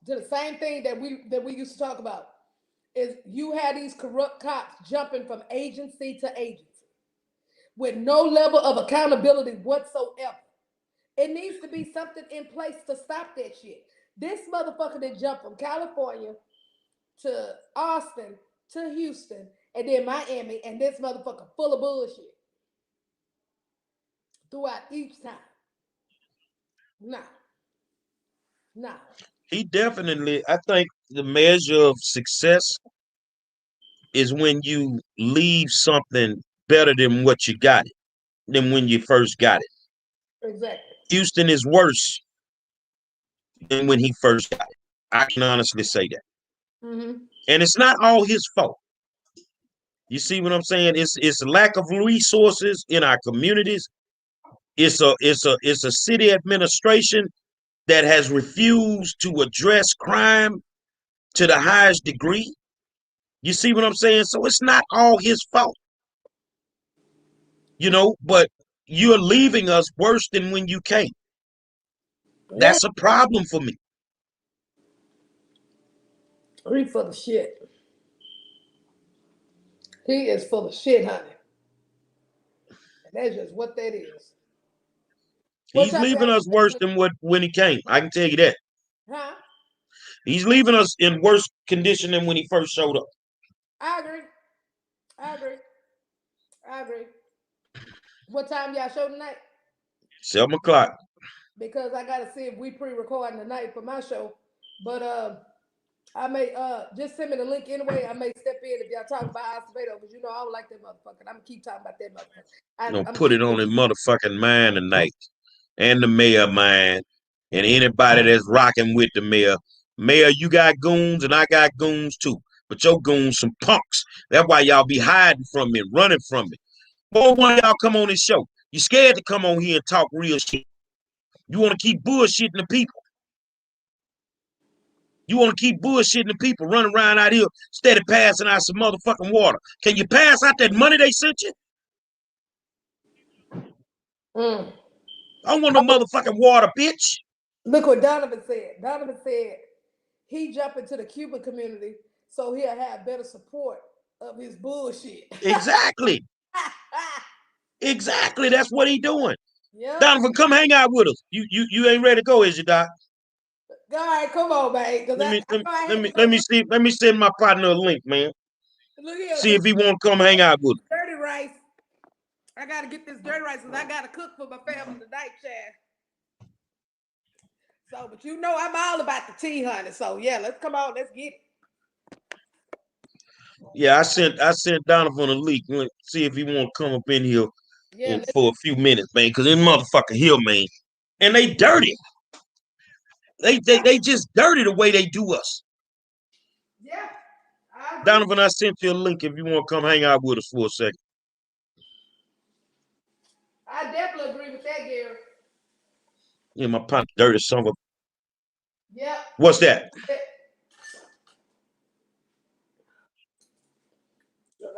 the same thing that we used to talk about. Is you had these corrupt cops jumping from agency to agency with no level of accountability whatsoever. It needs to be something in place to stop that shit. This motherfucker that jumped from California to Austin to Houston and then Miami, and this motherfucker full of bullshit throughout each time. No, no. He definitely, I think the measure of success is when you leave something better than what you got it, than when you first got it. Exactly. Houston is worse than when he first got it. I can honestly say that. Mm-hmm. And it's not all his fault. You see what I'm saying? It's lack of resources in our communities. It's a city administration that has refused to address crime to the highest degree. You see what I'm saying? So it's not all his fault, but you're leaving us worse than when you came. Yeah. That's a problem for me. He's full of shit. He is full of shit, honey. And that's just what that is. What He's time leaving y'all us worse than when he came. I can tell you that. Huh? He's leaving us in worse condition than when he first showed up. I agree. I agree. I agree. What time y'all show tonight? 7 o'clock. Because I gotta see if we pre-recording tonight for my show. But I may just send me the link anyway. I may step in if y'all talking about Acevedo because I don't like that motherfucker. I'm gonna keep talking about that motherfucker. You know, I'm put it keep on his motherfucking mind tonight. And the mayor mind. And anybody that's rocking with the mayor. Mayor, you got goons and I got goons too. But your goons some punks. That's why y'all be hiding from me, running from me. More one of y'all come on this show. You scared to come on here and talk real shit. You want to keep bullshitting the people. You want to keep bullshitting the people running around out here, steady passing out some motherfucking water. Can you pass out that money they sent you? Mm. I don't want no motherfucking water, bitch. Look what Donovan said. Donovan said he jumped into the Cuban community so he'll have better support of his bullshit. Exactly. Exactly. That's what he doing. Yep. Donovan, come hang out with us. You ain't ready to go, is you, Doc? All right, come on, man. Because Let me I let, know I let had to me go. let me see. Let me send my partner a link, man. Look here. See if he want to come hang out with us. Dirty rice. I got to get this dirty rice because I got to cook for my family tonight, Chad. So, but you know I'm all about the tea, honey. So, yeah, let's come on. Let's get it. Yeah, I sent Donovan a link. See if he want to come up in here Yeah, for a few minutes, man. Because this motherfucker here, man, and they dirty. They just dirty the way they do us. yeah, I agree. Donovan, I sent you a link if you want to come hang out with us for a second. I definitely agree with that, Gary. Yeah, my partner dirty son of a. Yep. What's that?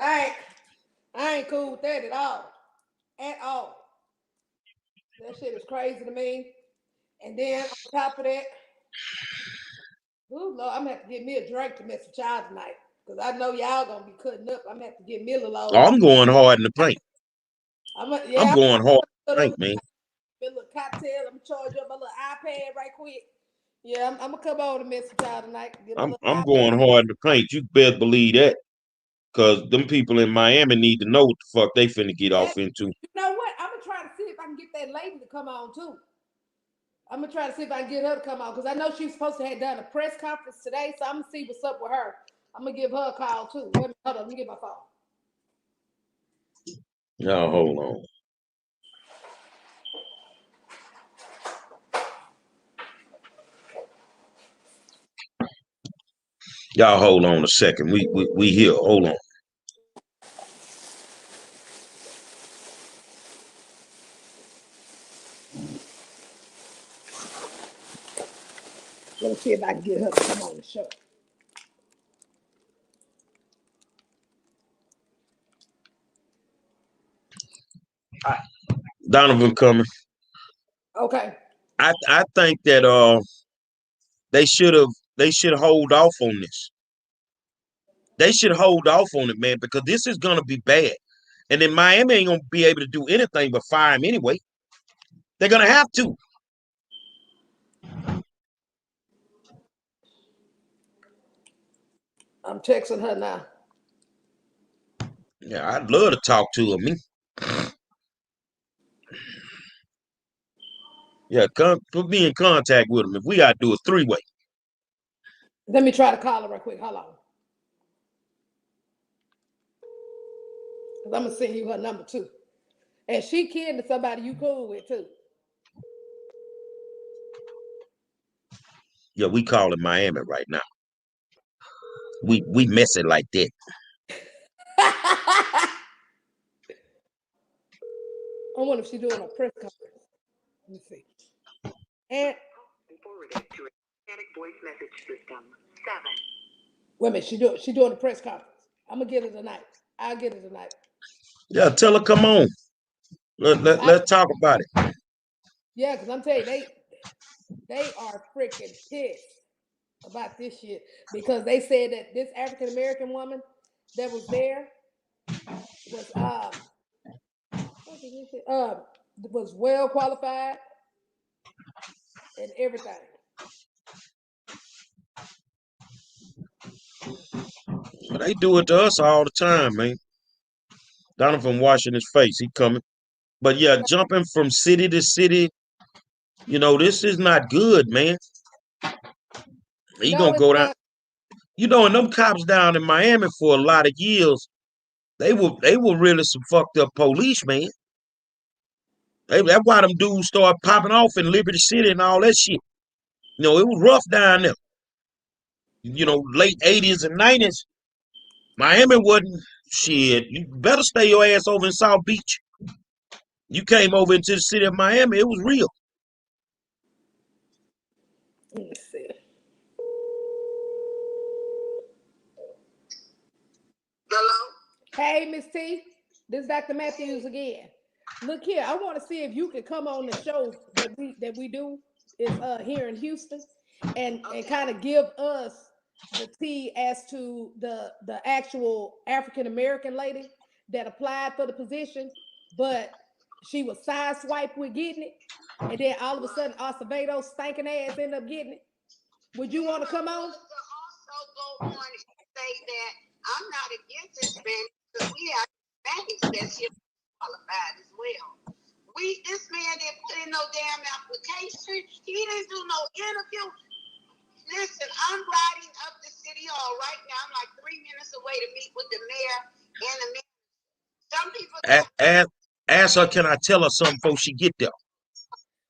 I ain't cool with that at all. At all. That shit is crazy to me. And then on top of that, ooh, Lord, I'm gonna have to get me a drink to mess with y'all tonight. Because I know y'all gonna be cutting up. I'm gonna have to get me a little Oh, old. I'm going hard in the paint. I'm Yeah, going hard in the I'm paint, man. a little cocktail. I'm gonna charge up my little iPad right quick. Yeah, I'm gonna come over to mess with y'all tonight. Get my little I'm iPad. going hard in the paint. You better believe that. Cause them people in Miami need to know what the fuck they finna get Yeah, off into. you know what? I'm gonna try to see if I can get that lady to come on too. I'm gonna try to see if I can get her to come on because I know she's supposed to have done a press conference today. So I'm gonna see what's up with her. I'm gonna give her a call too. Wait a minute, hold on, let me get my phone. Y'all hold on. Y'all hold on a second. We here. Hold on. Let me see if I can get her to come on the show. Donovan coming. Okay. I think that they should have they should hold off on this. They should hold off on it, man, because this is gonna be bad. And then Miami ain't gonna be able to do anything but fire him anyway. They're gonna have to. I'm texting her now. Yeah, I'd love to talk to him. Yeah, put me in contact with him. If we gotta do a three-way. Let me try to call her real quick. Hold on. Because I'm gonna send you her number too. And she kin to somebody you cool with too. Yeah, we call it Miami right now. We mess it like that. I wonder if she's doing a press conference. Let me see. And forwarded to a voice message system 7. Wait a minute, she doing a press conference. I'm gonna get it tonight. I'll get it tonight. Yeah, tell her come on. Let's talk about it. Yeah, because I'm telling you, they are freaking pissed about this shit because they said that this African American woman that was there was was well qualified and everything. They do it to us all the time, man. Donovan washing his face. He coming. But yeah, jumping from city to city, this is not good, man. He No, gonna it's go down. not. And them cops down in Miami for a lot of years, they were really some fucked up police, man. That's why them dudes started popping off in Liberty City and all that shit. It was rough down there. Late 80s and 90s. Miami wasn't shit. You better stay your ass over in South Beach. You came over into the city of Miami, it was real. Let me see. Hello. Hey, Miss T. This is Dr. Matthews again. Look here, I want to see if you could come on the show that we do. It's here in Houston, and kind of give us the tea as to the actual African American lady that applied for the position, but she was sideswiped with getting it, and then all of a sudden Acevedo stinking ass ended up getting it? Would you want to come on? Also go on and say that I'm not against Hispanics because we have Hispanics that's here qualified as well. This man didn't put in no damn application. He didn't do no interview. Listen, I'm riding up to City Hall right now. I'm like 3 minutes away to meet with the mayor and the mayor. Some people ask her, can I tell her something before she get there?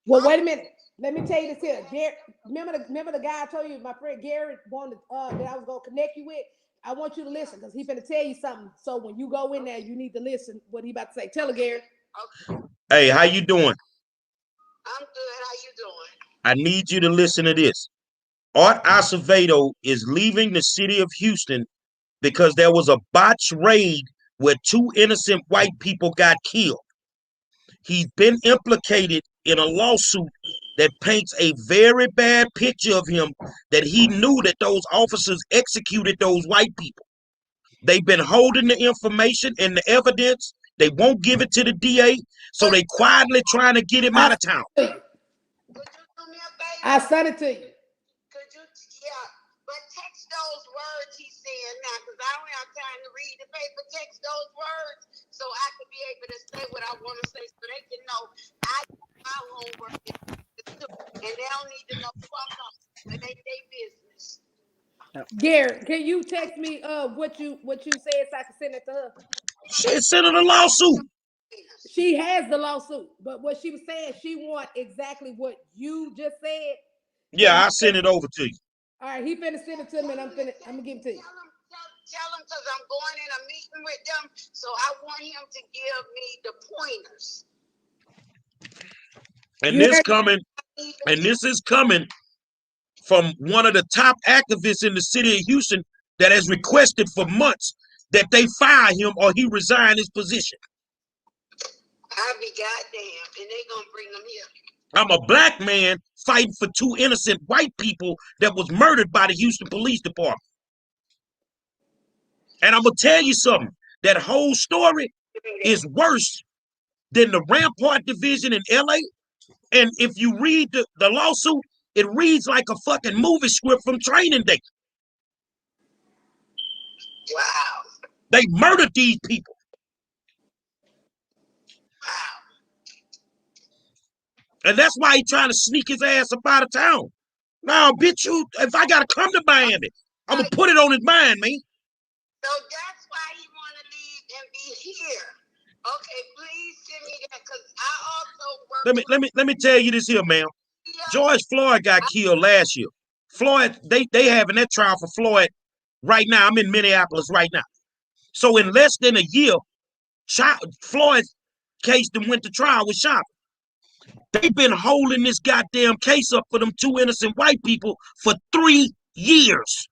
Well, wait a minute. Let me tell you this here. Gary, remember the guy I told you, my friend Gary wanted that I was gonna connect you with. I want you to listen because he's gonna tell you something. So when you go in there, you need to listen what he about to say. Tell her, Gary. Okay. Hey, how you doing? I'm good. How you doing? I need you to listen to this. Art Acevedo is leaving the city of Houston because there was a botched raid where 2 innocent white people got killed. He's been implicated in a lawsuit that paints a very bad picture of him, that he knew that those officers executed those white people. They've been holding the information and the evidence. They won't give it to the DA, so they quietly trying to get him out of town. Could you do me a favor? I sent it to you. Could you, yeah, but text those words he's saying now, because I don't have time to read the paper. Text those words so I can be able to say what I want to say, so they can know I do my homework and they don't need to know fuck off. It ain't their business. Gary, can you text me what you said so I can send it to her? She sent her the lawsuit. She has the lawsuit, but what she was saying, she want exactly what you just said. Yeah, I'll send it over to you. All right, he finna send it to me, and I'm gonna give it to you. Tell him because I'm going in a meeting with them, so I want him to give me the pointers. And this is coming from one of the top activists in the city of Houston that has requested for months that they fire him or he resign his position. I'll be goddamn, and they gonna bring him here. I'm a black man fighting for 2 innocent white people that was murdered by the Houston Police Department. And I'm gonna tell you something. That whole story is worse than the Rampart Division in LA. And if you read the lawsuit, it reads like a fucking movie script from Training Day. Wow. They murdered these people. Wow. And that's why he's trying to sneak his ass up out of town. Now, bitch, if I gotta come to Miami, I'm gonna put it on his mind, man. So that's why he want to leave and be here. Okay, please send me that, because I also work. Let me tell you this here, ma'am. George Floyd got killed last year. Floyd, they having that trial for Floyd right now. I'm in Minneapolis right now. So in less than a year, Floyd's case that went to trial with Sharp. They've been holding this goddamn case up for them 2 innocent white people for 3 years.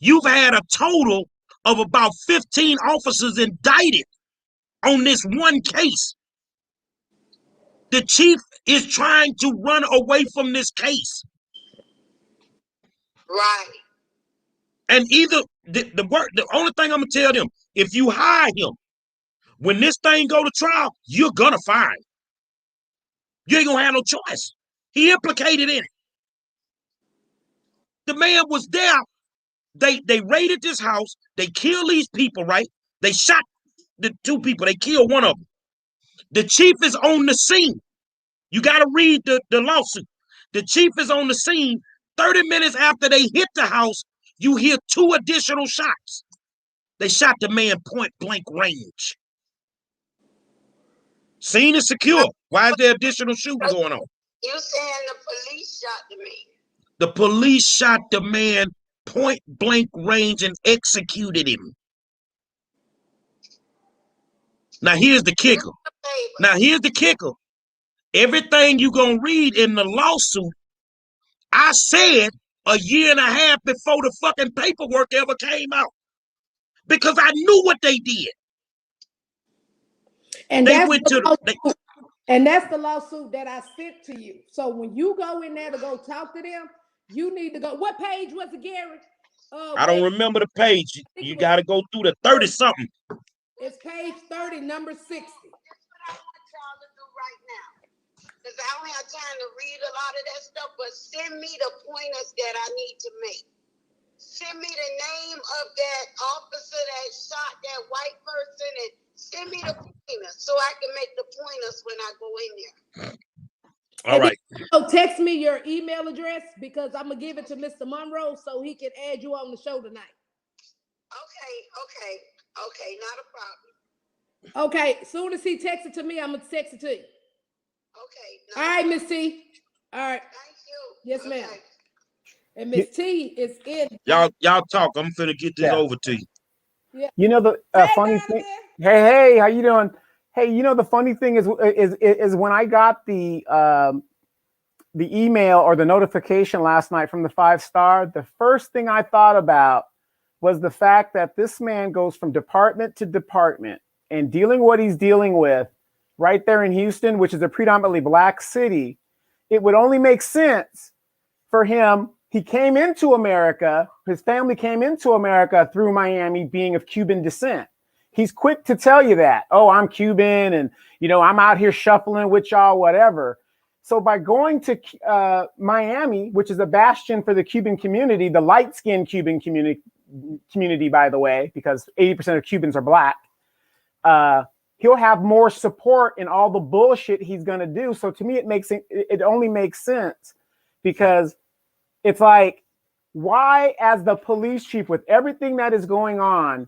You've had a total of about 15 officers indicted on this one case. The chief is trying to run away from this case. Right. And either the only thing I'm gonna tell them, if you hire him, when this thing go to trial, you're gonna fire him. You ain't gonna have no choice. He implicated in it. The man was there. They raided this house. They killed these people, right? They shot the 2 people. They killed one of them. The chief is on the scene. You got to read the lawsuit. The chief is on the scene. 30 minutes after they hit the house, you hear 2 additional shots. They shot the man point blank range. Scene is secure. Why is there additional shooting going on? You saying the police shot the man? The police shot the man point blank range and executed him. Now here's the kicker. Everything you gonna read in the lawsuit, I said a year and a half before the fucking paperwork ever came out, because I knew what they did. And that's the lawsuit that I sent to you. So when you go in there to go talk to them, you need to go. What page was it, Gary? I don't Wait, remember the page. I think You it was got to go through the 30 something. it's page 30, number 60. That's what I want y'all to do right now. Because I don't have time to read a lot of that stuff, but send me the pointers that I need to make. Send me the name of that officer that shot that white person and send me the pointers so I can make the pointers when I go in there. All right. So text me your email address because I'm gonna give it to Mr. Monroe so he can add you on the show tonight. Okay, not a problem. Okay, soon as he texts it to me, I'm gonna text it to you. Okay. All right, Miss T. All right. Thank you. Yes, ma'am. Okay. And Miss T is in. Y'all talk. I'm finna get this over to you. Yeah. You know the Hey, funny Donovan. thing. Hey, how you doing? Hey, you know the funny thing is when I got the email or the notification last night from the 5-star, the first thing I thought about was the fact that this man goes from department to department and dealing what he's dealing with right there in Houston, which is a predominantly black city. It would only make sense for him. He came into America, his family came into America through Miami being of Cuban descent. He's quick to tell you that, oh, I'm Cuban and, I'm out here shuffling with y'all, whatever. So by going to Miami, which is a bastion for the Cuban community, the light-skinned Cuban community, by the way, because 80% of Cubans are black, he'll have more support in all the bullshit he's going to do. So to me, it only makes sense because it's like, why, as the police chief, with everything that is going on,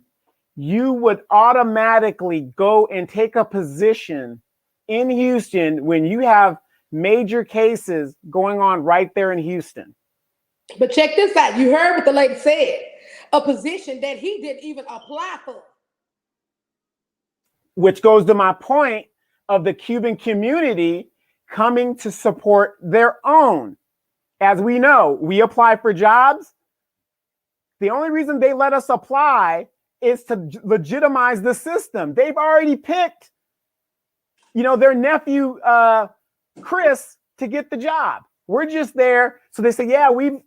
you would automatically go and take a position in Houston when you have major cases going on right there in Houston? But check this out. You heard what the lady said. A position that he didn't even apply for. Which goes to my point of the Cuban community coming to support their own. As we know, we apply for jobs. The only reason they let us apply is to legitimize the system. They've already picked, their nephew, Chris, to get the job. We're just there. So they say, yeah, we've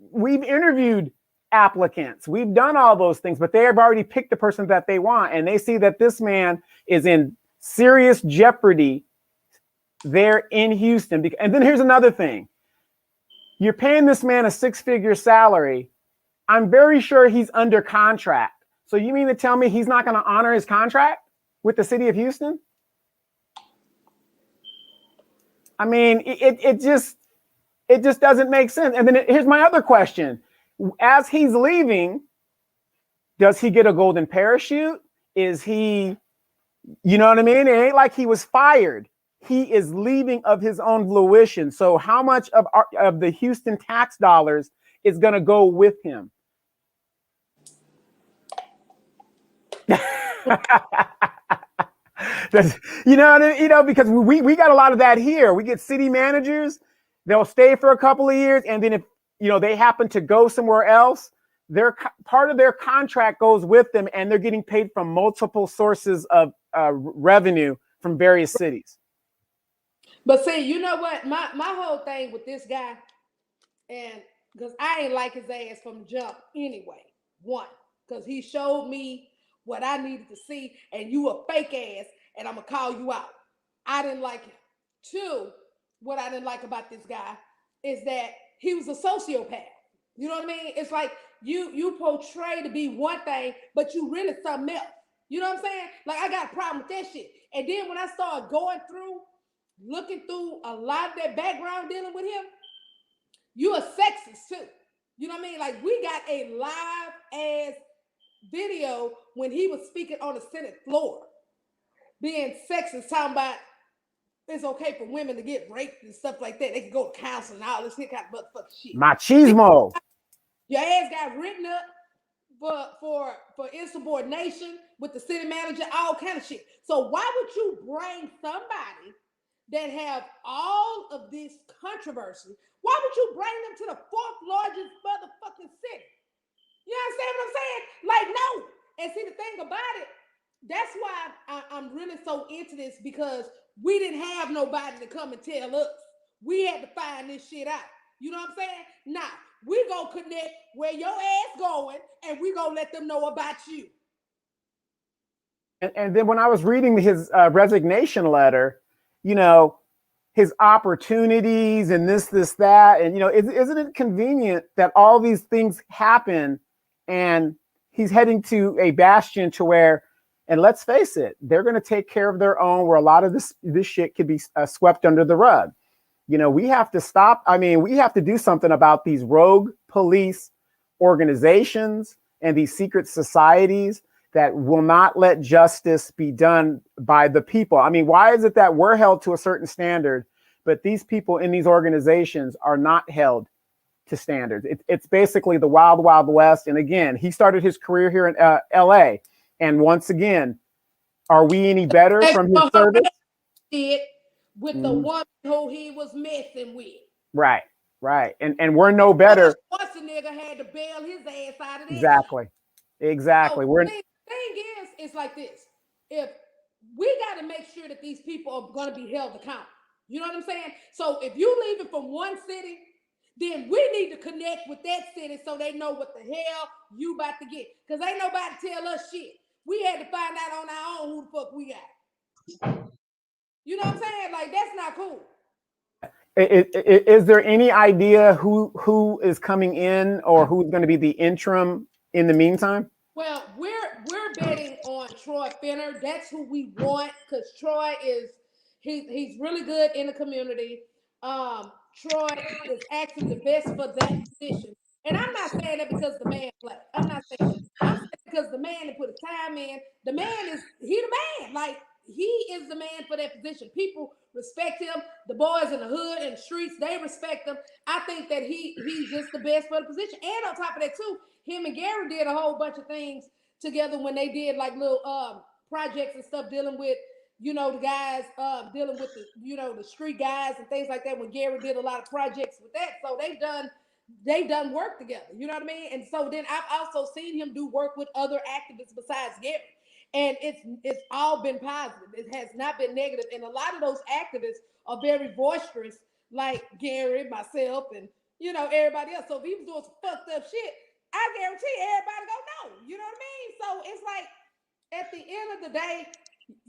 interviewed applicants. We've done all those things, but they have already picked the person that they want. And they see that this man is in serious jeopardy there in Houston. And then here's another thing. You're paying this man a 6-figure salary. I'm very sure he's under contract. So you mean to tell me he's not going to honor his contract with the city of Houston? I mean, it just doesn't make sense. And then here's my other question. As he's leaving, does he get a golden parachute? Is he, you know what I mean? It ain't like he was fired. He is leaving of his own volition. So how much of the Houston tax dollars is going to go with him? That's, because we got a lot of that here. We get city managers, they'll stay for a couple of years, and then if they happen to go somewhere else, part of their contract goes with them, and they're getting paid from multiple sources of revenue from various cities. But see, you know what? My whole thing with this guy, and because I ain't like his ass from jump anyway. One, because he showed me what I needed to see, and you a fake ass, and I'm gonna call you out. I didn't like him. Two, what I didn't like about this guy is that he was a sociopath. You know what I mean? It's like you portray to be one thing, but you really something else. You know what I'm saying? Like, I got a problem with that shit. And then when I started going through, looking through a lot of that background dealing with him, you a sexist too. You know what I mean? Like, we got a live ass video when he was speaking on the Senate floor, being sexist, talking about it's okay for women to get raped and stuff like that. They can go to counseling and all this kind of motherfucking shit. Machismo. Your ass got written up for insubordination with the city manager, all kind of shit. So why would you bring somebody that have all of this controversy? Why would you bring them to the 4th largest motherfucking city? You understand what I'm saying? Like, no. And see, the thing about it, that's why I'm really so into this, because we didn't have nobody to come and tell us. We had to find this shit out. You know what I'm saying? Now, we gonna connect where your ass going, and we gonna let them know about you. And then when I was reading his resignation letter, you know, his opportunities and this, that, and, you know, isn't it convenient that all these things happen and he's heading to a bastion to where, and let's face it, they're going to take care of their own, where a lot of this shit could be swept under the rug. You know, we have to stop. I mean, we have to do something about these rogue police organizations and these secret societies that will not let justice be done by the people. I mean, why is it that we're held to a certain standard, but these people in these organizations are not held to standards? It's basically the wild, wild west. And again, he started his career here in LA. And once again, are we any better from his service? With the woman who he was messing with. Right. And we're no better. Once a nigga had to bail his ass out of that. Exactly. So thing is, it's like this. If we got to make sure that these people are going to be held accountable. You know what I'm saying? So if you leaving from one city, then we need to connect with that city so they know what the hell you about to get. Because ain't nobody tell us shit. We had to find out on our own who the fuck we got. You know what I'm saying? Like, that's not cool. Is there any idea who is coming in or who's going to be the interim in the meantime? Well, we're betting on Troy Finner. That's who we want, because Troy he's really good in the community. Troy is actually the best for that position. And I'm not saying that because the man played. I'm not saying that. I'm saying because the man that put his time in, he the man. Like, he is the man for that position. People respect him. The boys in the hood and the streets, they respect him. I think that he's just the best for the position. And on top of that too, him and Gary did a whole bunch of things together when they did like little projects and stuff dealing with, you know, the guys dealing with the, you know, the street guys and things like that, when Gary did a lot of projects with that. So they've done work together. You know what I mean? And so then I've also seen him do work with other activists besides Gary. And it's all been positive. It has not been negative. And a lot of those activists are very boisterous, like Gary, myself, and, you know, everybody else. So if he was doing some fucked up shit, I guarantee everybody gonna know. You know what I mean? So it's like, at the end of the day,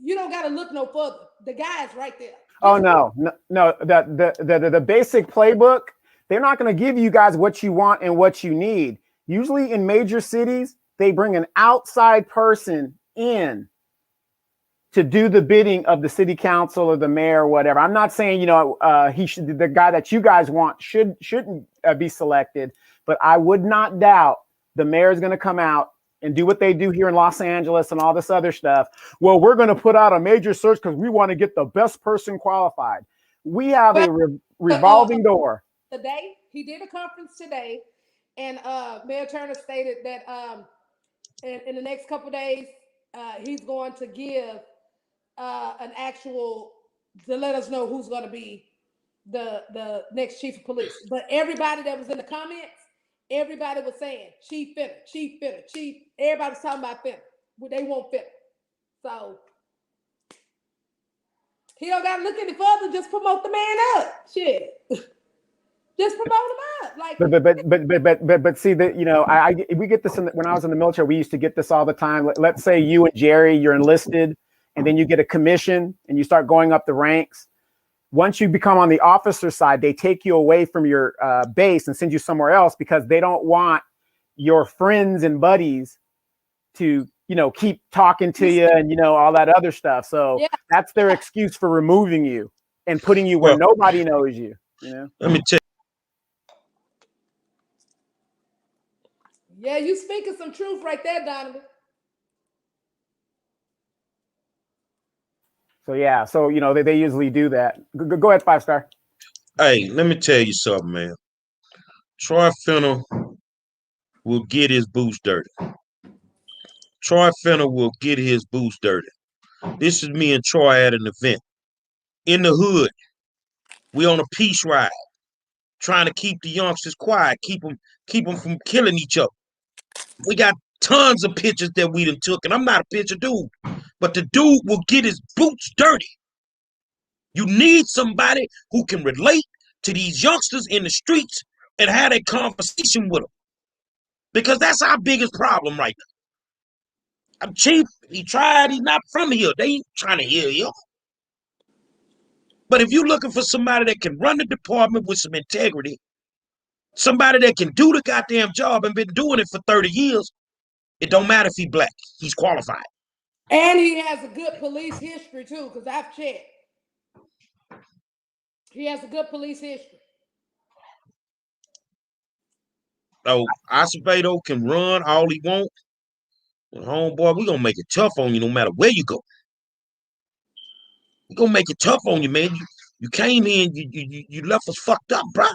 you don't gotta look no further. The guy's right there. Oh no. The basic playbook, they're not going to give you guys what you want and what you need. Usually in major cities, they bring an outside person in to do the bidding of the city council or the mayor or whatever. I'm not saying, you know, the guy that you guys want shouldn't be selected, but I would not doubt the mayor is going to come out and do what they do here in Los Angeles and all this other stuff. Well, we're going to put out a major search because we want to get the best person qualified. We have a revolving door. Today, he did a conference today, and Mayor Turner stated that in the next couple of days, he's going to give an actual, to let us know who's going to be the next chief of police. But everybody that was in the comments, everybody was saying Chief Finner, Chief Finner, Chief. Everybody was talking about Finner. They want Finner. So he don't got to look any further. Just promote the man up. Shit. Just promote him up. Like, but see that, you know, we get this when I was in the military. We used to get this all the time. Let's say you and Jerry, you're enlisted, and then you get a commission and you start going up the ranks. Once you become on the officer side, they take you away from your base and send you somewhere else because they don't want your friends and buddies to, you know, keep talking to you and, you know, all that other stuff. So that's their excuse for removing you and putting you where nobody knows you. You know. Let me tell you. Yeah, you speaking some truth right there, Donovan. So yeah, so you know they usually do that. Go ahead, 5-star. Hey, let me tell you something, man. Troy Finner will get his boots dirty. Troy Finner will get his boots dirty. This is me and Troy at an event in the hood. We on a peace ride, trying to keep the youngsters quiet, keep them from killing each other. We got tons of pictures that we done took, and I'm not a picture dude, but the dude will get his boots dirty. You need somebody who can relate to these youngsters in the streets and had a conversation with them. Because that's our biggest problem right now. Chief, he tried, he's not from here. They ain't trying to hear you. But if you're looking for somebody that can run the department with some integrity, somebody that can do the goddamn job and been doing it for 30 years, it don't matter if he's black. He's qualified. And he has a good police history too, because I've checked. He has a good police history. So Acevedo can run all he wants. Homeboy, we're gonna make it tough on you no matter where you go. We're gonna make it tough on you, man. You came in, you left us fucked up, bro.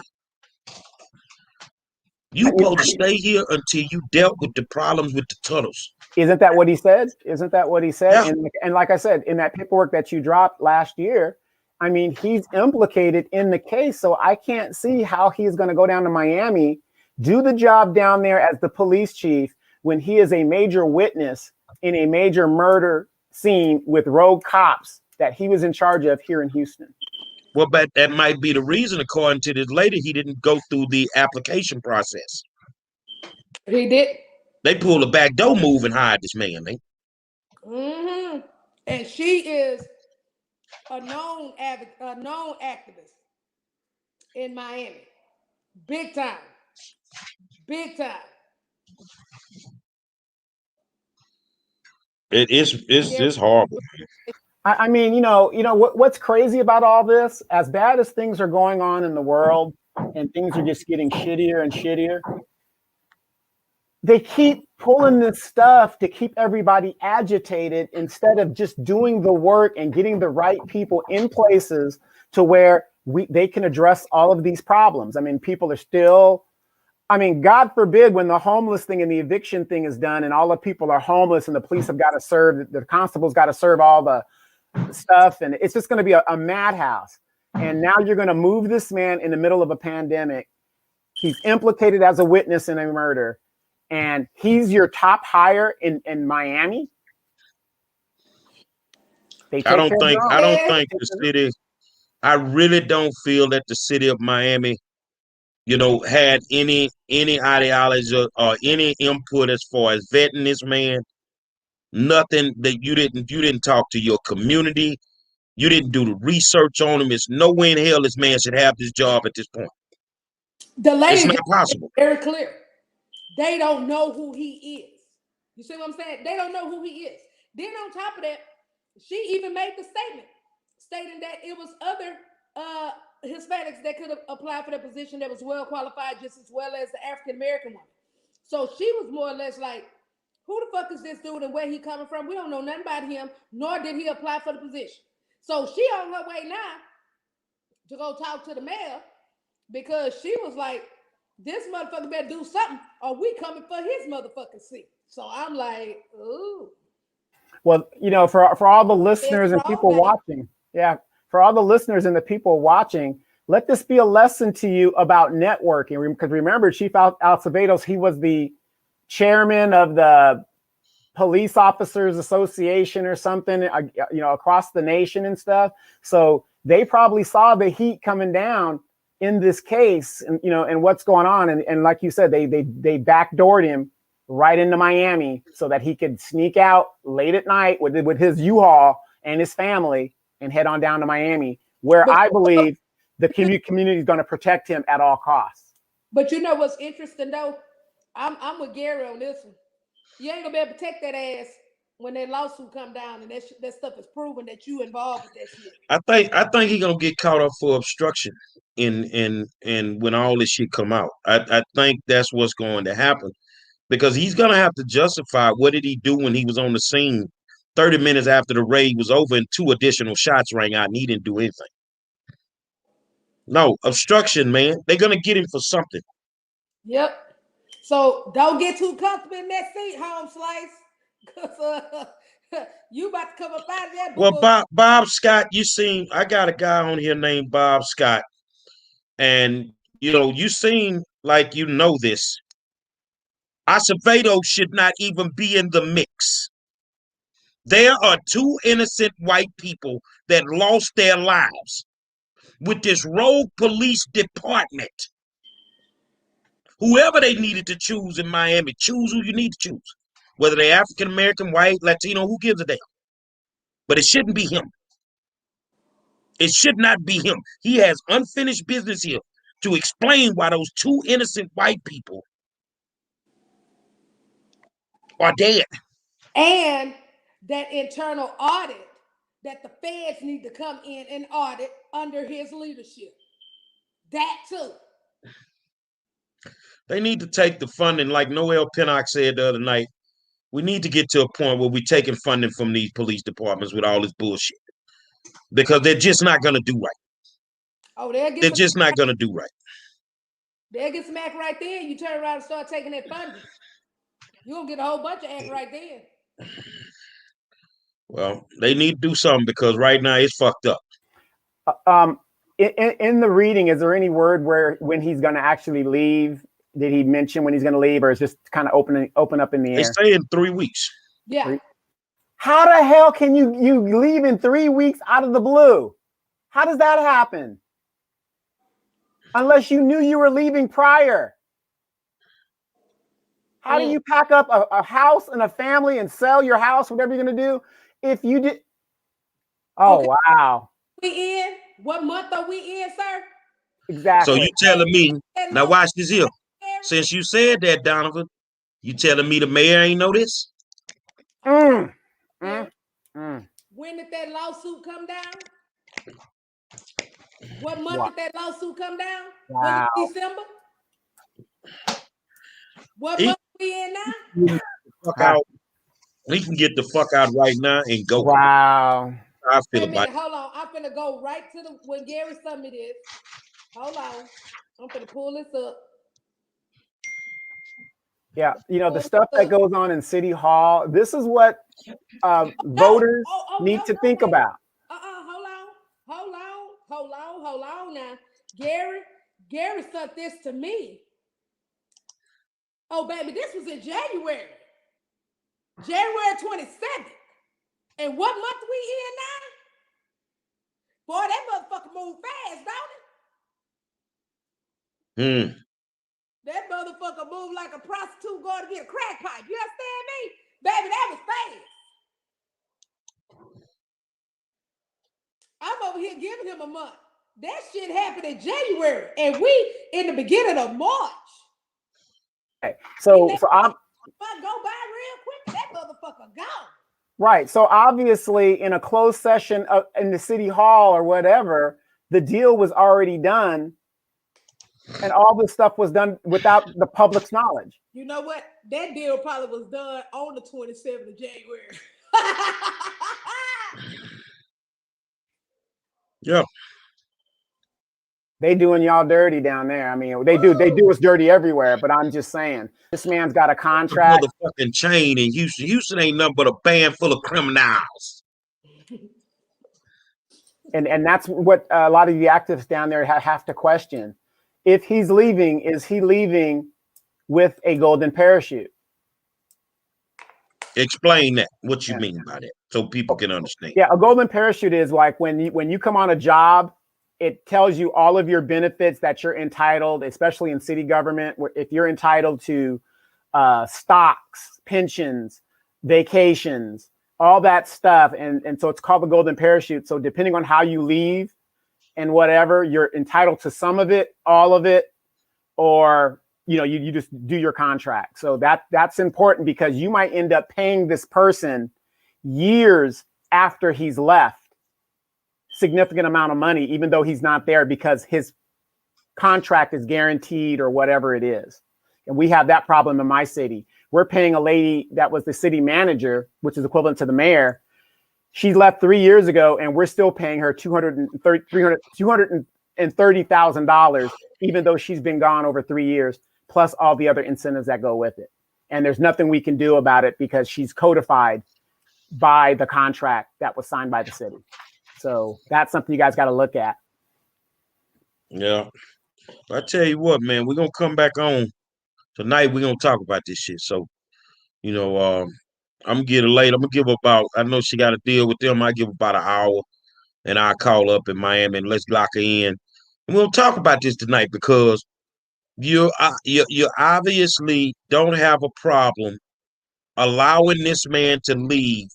You supposed to stay here until you dealt with the problems with the tunnels. Isn't that what he said? Isn't that what he said? Yeah. And like I said, in that paperwork that you dropped last year, I mean, he's implicated in the case. So I can't see how he's going to go down to Miami, do the job down there as the police chief when he is a major witness in a major murder scene with rogue cops that he was in charge of here in Houston. Well, but that might be the reason, according to this lady, he didn't go through the application process. He did. They pulled a back door move and hired this man, man. Mm-hmm. And she is a known activist in Miami. Big time. Big time. It's horrible. I mean, what's crazy about all this, as bad as things are going on in the world and things are just getting shittier and shittier, they keep pulling this stuff to keep everybody agitated instead of just doing the work and getting the right people in places to where they can address all of these problems. I mean, people are still, God forbid when the homeless thing and the eviction thing is done and all the people are homeless and the police have got to serve, the constables got to serve all the stuff, and it's just going to be a madhouse. And now you're going to move this man in the middle of a pandemic. He's implicated as a witness in a murder, and he's your top hire in Miami. I don't think the city, I really don't feel that the city of Miami, had any ideology or any input as far as vetting this man. Nothing that you didn't talk to your community. You didn't do the research on him. It's nowhere in hell this man should have this job at this point. The lady, it's not possible. Very clear. They don't know who he is. You see what I'm saying? They don't know who he is. Then on top of that, she even made the statement stating that it was other Hispanics that could have applied for the position that was well qualified just as well as the African American one. So she was more or less like, who the fuck is this dude and where he coming from? We don't know nothing about him, nor did he apply for the position. So she on her way now to go talk to the mayor because she was like, this motherfucker better do something or we coming for his motherfucking seat. So I'm like, ooh. Well, for all the listeners and people watching, for all the listeners and the people watching, let this be a lesson to you about networking. Because remember, Chief Acevedo, he was the chairman of the Police Officers Association or something, across the nation and stuff. So they probably saw the heat coming down in this case, and and what's going on. And like you said, they backdoored him right into Miami so that he could sneak out late at night with his U-Haul and his family and head on down to Miami, where I believe the community is going to protect him at all costs. But you know what's interesting though? I'm with Gary on this one. You ain't gonna be able to protect that ass when that lawsuit come down and that stuff is proven that you involved with that shit. I think he's gonna get caught up for obstruction in when all this shit come out. I think that's what's going to happen because he's gonna have to justify what did he do when he was on the scene 30 minutes after the raid was over and 2 additional shots rang out and he didn't do anything. No, obstruction, man. They're gonna get him for something. Yep. So don't get too comfortable in that seat, home slice, because you about to come up out of that. Well, Bob Scott, I got a guy on here named Bob Scott, and you seem like this. Acevedo should not even be in the mix. There are 2 innocent white people that lost their lives with this rogue police department. Whoever they needed to choose in Miami, choose who you need to choose. Whether they're African American, white, Latino, who gives a damn? But it shouldn't be him. It should not be him. He has unfinished business here to explain why those two innocent white people are dead. And that internal audit that the feds need to come in and audit under his leadership. That too. They need to take the funding, like Noel Pinnock said the other night. We need to get to a point where we're taking funding from these police departments with all this bullshit. Because they're just not going to do right. Oh, they're just not going to do right. They'll get smacked right there. You turn around and start taking that funding. You're going to get a whole bunch of act right there. Well, they need to do something because right now it's fucked up. In the reading, is there any word where when he's going to actually leave? Did he mention when he's going to leave, or is just kind of open up in the air? They say in 3 weeks. Yeah. How the hell can you leave in 3 weeks out of the blue? How does that happen? Unless you knew you were leaving prior. How do you pack up a house and a family and sell your house, whatever you're going to do, if you did? Oh, okay. Wow. We in? What month are we in, sir? Exactly. So you telling me, now watch this here. Since you said that, Donovan, you telling me the mayor ain't know this? When did that lawsuit come down? What month did that lawsuit come down? Wow. Was it December? What month we in now? Fuck out. We can get the fuck out right now and go. Wow. I feel about it. Hold on. I'm finna go right to when Gary sent me this. Hold on. I'm finna pull this up. Yeah, the stuff that goes on in City Hall, this is what voters need to think about. Hold on now. Gary sent this to me. Oh, baby, this was in January. January 27th. And what month we in now? Boy, that motherfucker moved fast, don't it? That motherfucker moved like a prostitute going to get a crack pipe. You understand me? Baby, that was fast. I'm over here giving him a month. That shit happened in January, and we in the beginning of March. Okay. So I'm go by real quick. That motherfucker gone. Right. So obviously, in a closed session in the City Hall or whatever, the deal was already done. And all this stuff was done without the public's knowledge. You know what? That deal probably was done on the 27th of January. Yeah. They doing y'all dirty down there. I mean, they do us dirty everywhere, but I'm just saying, this man's got a contract. Motherfucking chain in Houston. Houston ain't nothing but a band full of criminals. And that's what a lot of the activists down there have to question. If he's leaving, is he leaving with a golden parachute? Explain that. What you mean by that, so people can understand. Yeah, a golden parachute is like when you come on a job, it tells you all of your benefits that you're entitled, especially in city government. If you're entitled to stocks, pensions, vacations, all that stuff, and so it's called the golden parachute. So depending on how you leave and whatever, you're entitled to some of it, all of it, or you just do your contract. So that's important because you might end up paying this person years after he's left significant amount of money, even though he's not there, because his contract is guaranteed or whatever it is. And we have that problem in my city. We're paying a lady that was the city manager, which is equivalent to the mayor. She left 3 years ago, and we're still paying her $230,000, even though she's been gone over 3 years, plus all the other incentives that go with it. And there's nothing we can do about it because she's codified by the contract that was signed by the city. So that's something you guys got to look at. Yeah. I tell you what, man, we're going to come back on tonight. We're going to talk about this shit. So, I'm going to get her late. I'm going to give her I know she got to deal with them. I give her about an hour, and I'll call up in Miami and let's lock her in. And we'll talk about this tonight because You obviously don't have a problem allowing this man to leave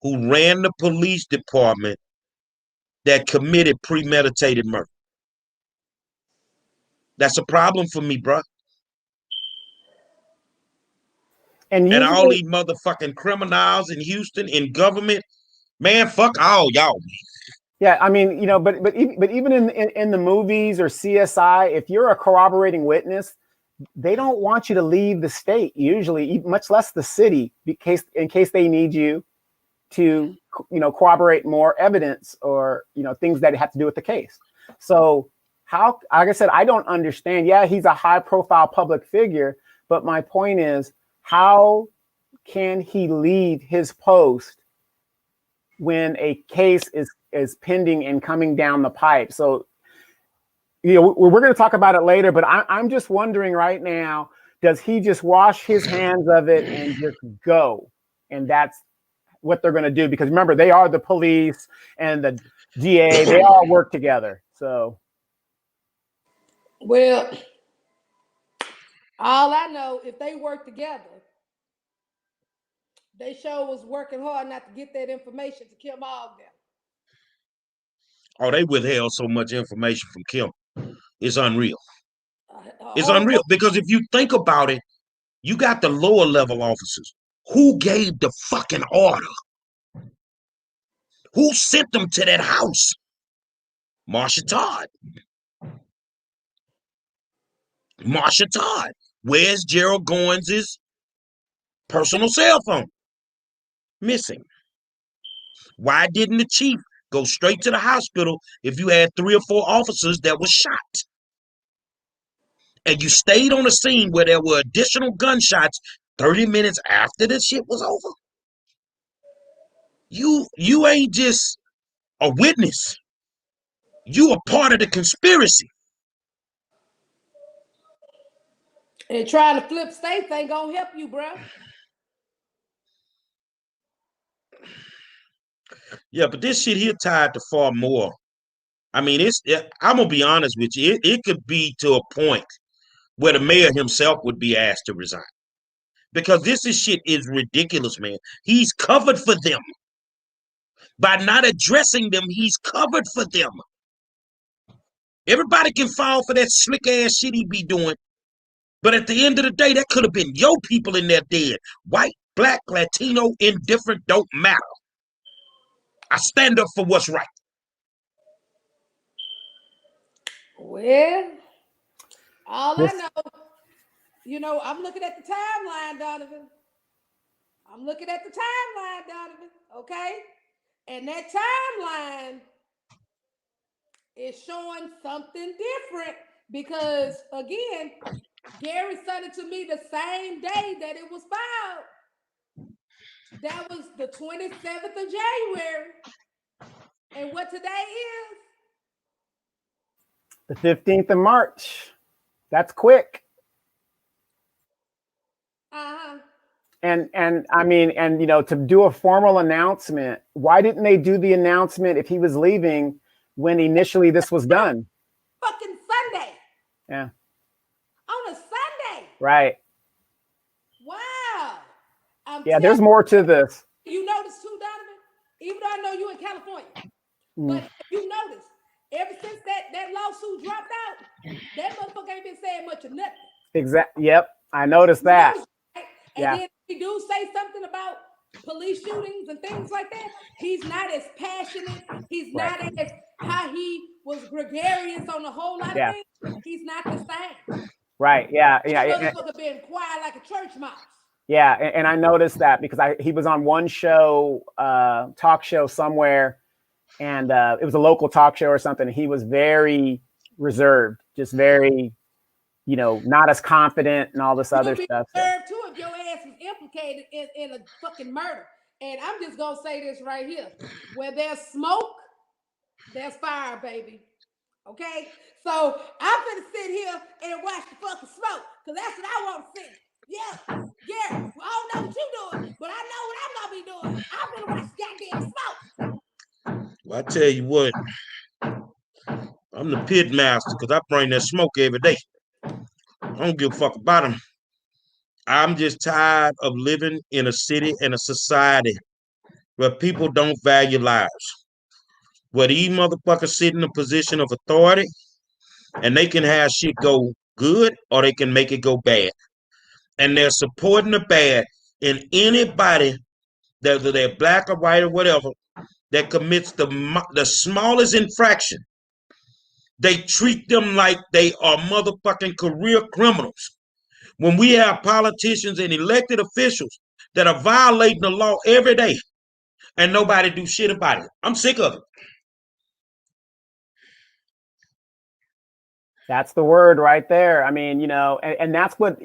who ran the police department that committed premeditated murder. That's a problem for me, bro. And And all usually, these motherfucking criminals in Houston in government, man, fuck all y'all. yeah, I mean, but even in the movies or CSI, if you're a corroborating witness, they don't want you to leave the state usually, much less the city, in case they need you to corroborate more evidence or things that have to do with the case. So how, like I said, I don't understand. Yeah, he's a high profile public figure, but my point is, how can he leave his post when a case is pending and coming down the pipe? So we're going to talk about it later, but I'm just wondering right now, does he just wash his hands of it and just go? And that's what they're going to do, because remember, they are the police and the DA, they all work together. So, well, all I know, if they work together, they sure was working hard not to get that information to Kim Ogden. Oh, they withheld so much information from Kim. It's unreal. It's Whole unreal because if you think about it, you got the lower level officers. Who gave the fucking order? Who sent them to that house? Marsha Todd. Marsha Todd. Where's Gerald Goins' personal cell phone? Missing. Why didn't the chief go straight to the hospital if you had 3 or 4 officers that were shot? And you stayed on the scene where there were additional gunshots 30 minutes after the shit was over? You ain't just a witness. You are part of the conspiracy. And trying to flip states ain't gonna help you, bro. Yeah, but this shit here tied to far more. I mean, I'm gonna be honest with you. It could be to a point where the mayor himself would be asked to resign, because this shit is ridiculous, man. He's covered for them. By not addressing them, he's covered for them. Everybody can fall for that slick ass shit he be doing. But at the end of the day, that could have been your people in there dead. White, black, Latino, indifferent, don't matter. I stand up for what's right. Well, all I know, I'm looking at the timeline, Donovan. I'm looking at the timeline, Donovan. Okay? And that timeline is showing something different because, again, Gary sent it to me the same day that it was filed. That was the 27th of January. And what today is? the 15th of March. That's quick. Uh-huh. And I mean, and to do a formal announcement, why didn't they do the announcement if he was leaving when initially this was done? Fucking Sunday. Yeah. On a Sunday. Right. Wow. Yeah, there's more to this. You notice too, Donovan? Even though I know you in California. But if you notice, ever since that lawsuit dropped out, that motherfucker ain't been saying much of nothing. Exactly. Yep. I noticed that. And then if he do say something about police shootings and things like that, he's not as passionate. He's not as how he was gregarious on a whole lot of things. He's not the same. Right. Yeah. Yeah. That motherfucker been quiet like a church mouse. Yeah, and I noticed that because he was on one show, talk show somewhere, and it was a local talk show or something. He was very reserved, just very, not as confident and all this other stuff. Reserved too if your ass was implicated in a fucking murder. And I'm just gonna say this right here: where there's smoke, there's fire, baby. Okay, so I'm gonna sit here and watch the fucking smoke because that's what I want to see. Yeah. I don't know what you're doing, but I know what I'm gonna be doing. I'm gonna watch goddamn smoke. Well, I tell you what, I'm the pit master because I bring that smoke every day. don't give a fuck about them. I'm just tired of living in a city and a society where people don't value lives. Where these motherfuckers sit in a position of authority and they can have shit go good or they can make it go bad. And they're supporting the bad in anybody, whether they're black or white or whatever, that commits the smallest infraction. They treat them like they are motherfucking career criminals. When we have politicians and elected officials that are violating the law every day and nobody do shit about it. I'm sick of it. That's the word right there. I mean, and that's what,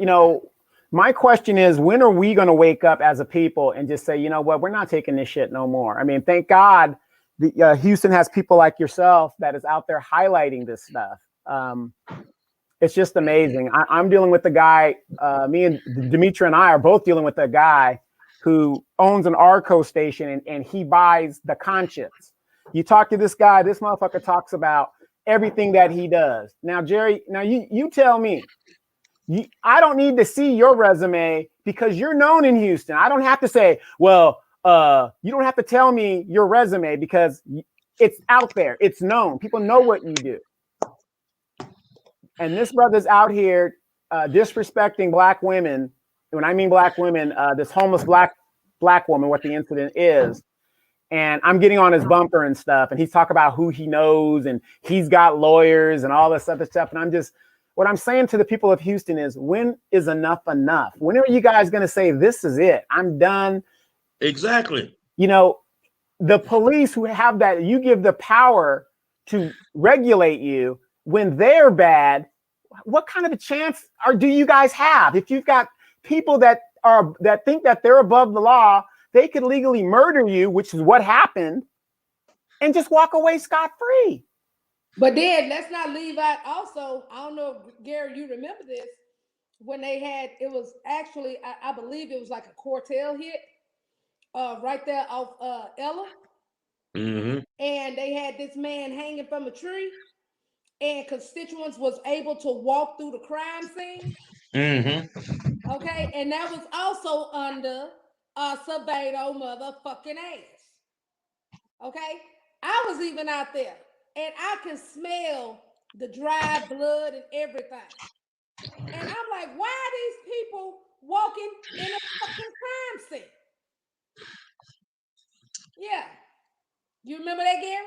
my question is, when are we going to wake up as a people and just say, you know what, we're not taking this shit no more. I mean, thank God Houston has people like yourself that is out there highlighting this stuff. It's just amazing. I'm dealing with the guy, me and Demetra and I are both dealing with a guy who owns an ARCO station and he buys the conscience. You talk to this guy, this motherfucker talks about everything that he does. Now, Jerry, you tell me, I don't need to see your resume because you're known in Houston. I don't have to say, well, you don't have to tell me your resume because it's out there. It's known. People know what you do. And this brother's out here disrespecting black women. When I mean black women, this homeless black woman, what the incident is. And I'm getting on his bumper and stuff. And he's talking about who he knows and he's got lawyers and all this other stuff. And what I'm saying to the people of Houston is, when is enough enough? When are you guys going to say, this is it? I'm done. Exactly. The police who have that, you give the power to regulate you when they're bad. What kind of a chance do you guys have? If you've got people that think that they're above the law, they could legally murder you, which is what happened, and just walk away scot-free. But then let's not leave out also, I don't know if Gary, you remember this, when they had, it was actually, I believe it was like a cartel hit right there off Ella. Mm-hmm. And they had this man hanging from a tree and constituents was able to walk through the crime scene. Mm-hmm. Okay, and that was also under Acevedo motherfucking ass. Okay, I was even out there, and I can smell the dry blood and everything. And I'm like, why are these people walking in a fucking crime scene? Yeah, you remember that, Gary?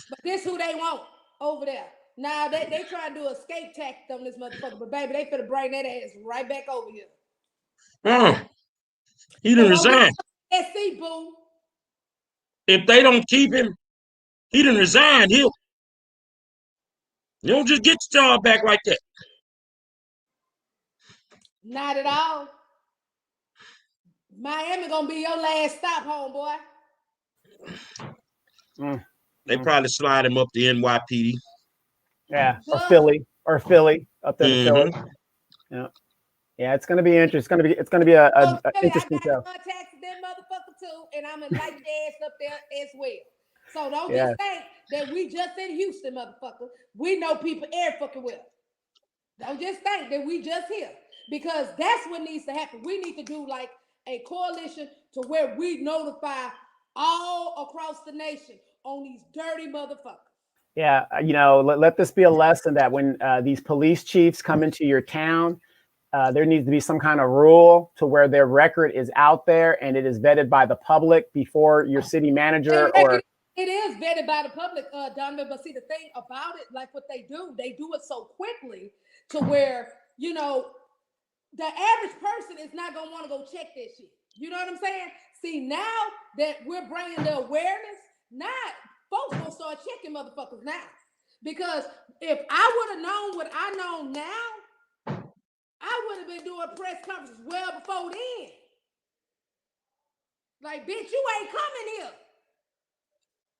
But this who they want over there. Now they try to do escape tactics on this motherfucker, but baby, they finna bring that ass right back over here. He didn't resign. SC, boo. If they don't keep him, he didn't resign. You don't just get your job back like that. Not at all. Miami gonna be your last stop, homeboy. They probably slide him up to NYPD. Yeah, or Philly up there to Philly. Yeah. Yeah, it's gonna be interesting. It's gonna be a interesting show. I got contacts with that motherfucker too, and I'm gonna light your ass up there as well. So don't just think that we just in Houston, motherfucker. We know people every fucking well. Don't just think that we just here, because that's what needs to happen. We need to do like a coalition to where we notify all across the nation on these dirty motherfuckers. Yeah, let this be a lesson that when these police chiefs come into your town, there needs to be some kind of rule to where their record is out there and it is vetted by the public before your city manager or. It is vetted by the public, Donovan. But see, the thing about it, like what they do it so quickly to where, the average person is not going to want to go check that shit. You know what I'm saying? See, now that we're bringing the awareness, now folks going to start checking motherfuckers now. Because if I would have known what I know now, I would have been doing press conferences well before then. Like, bitch, you ain't coming here.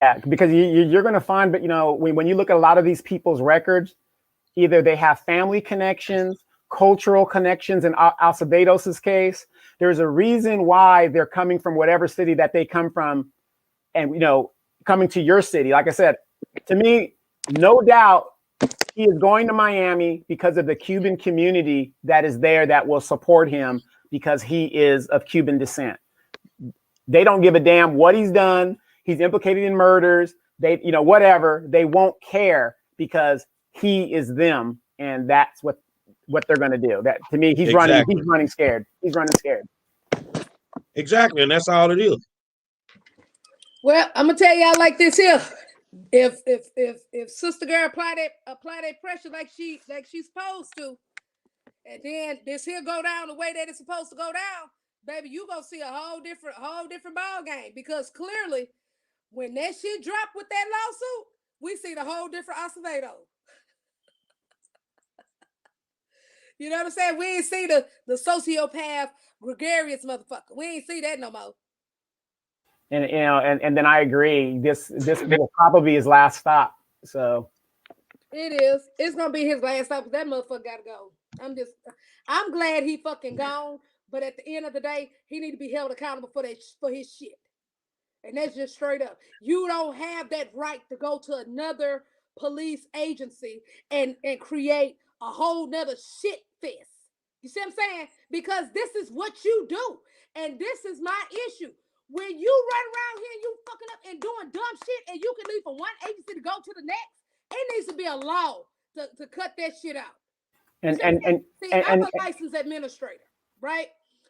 Yeah, because you're going to find, but when you look at a lot of these people's records, either they have family connections, cultural connections. In Acevedo's case, there's a reason why they're coming from whatever city that they come from, and coming to your city. Like I said, to me, no doubt He is going to Miami because of the Cuban community that is there that will support him because he is of Cuban descent. They don't give a damn what he's done. He's implicated in murders. They, whatever. They won't care because he is them, and that's what they're going to do. That to me, he's running scared. He's running scared. Exactly, and that's all it is. Well, I'm gonna tell y'all like this here. If sister girl apply that pressure like she's supposed to, and then this here go down the way that it's supposed to go down, baby, you gonna see a whole different ball game. Because clearly, when that shit dropped with that lawsuit, we see the whole different Acevedo. You know what I'm saying? We ain't see the sociopath, gregarious motherfucker. We ain't see that no more. And and then I agree. This will probably be his last stop. So it is. It's gonna be his last stop. That motherfucker gotta go. I'm glad he fucking gone. But at the end of the day, he need to be held accountable for his shit. And that's just straight up. You don't have that right to go to another police agency and create a whole nother shit fest. You see what I'm saying? Because this is what you do. And this is my issue. When you run around here and you fucking up and doing dumb shit and you can leave from one agency to go to the next, it needs to be a law to cut that shit out. I'm a licensed administrator, right?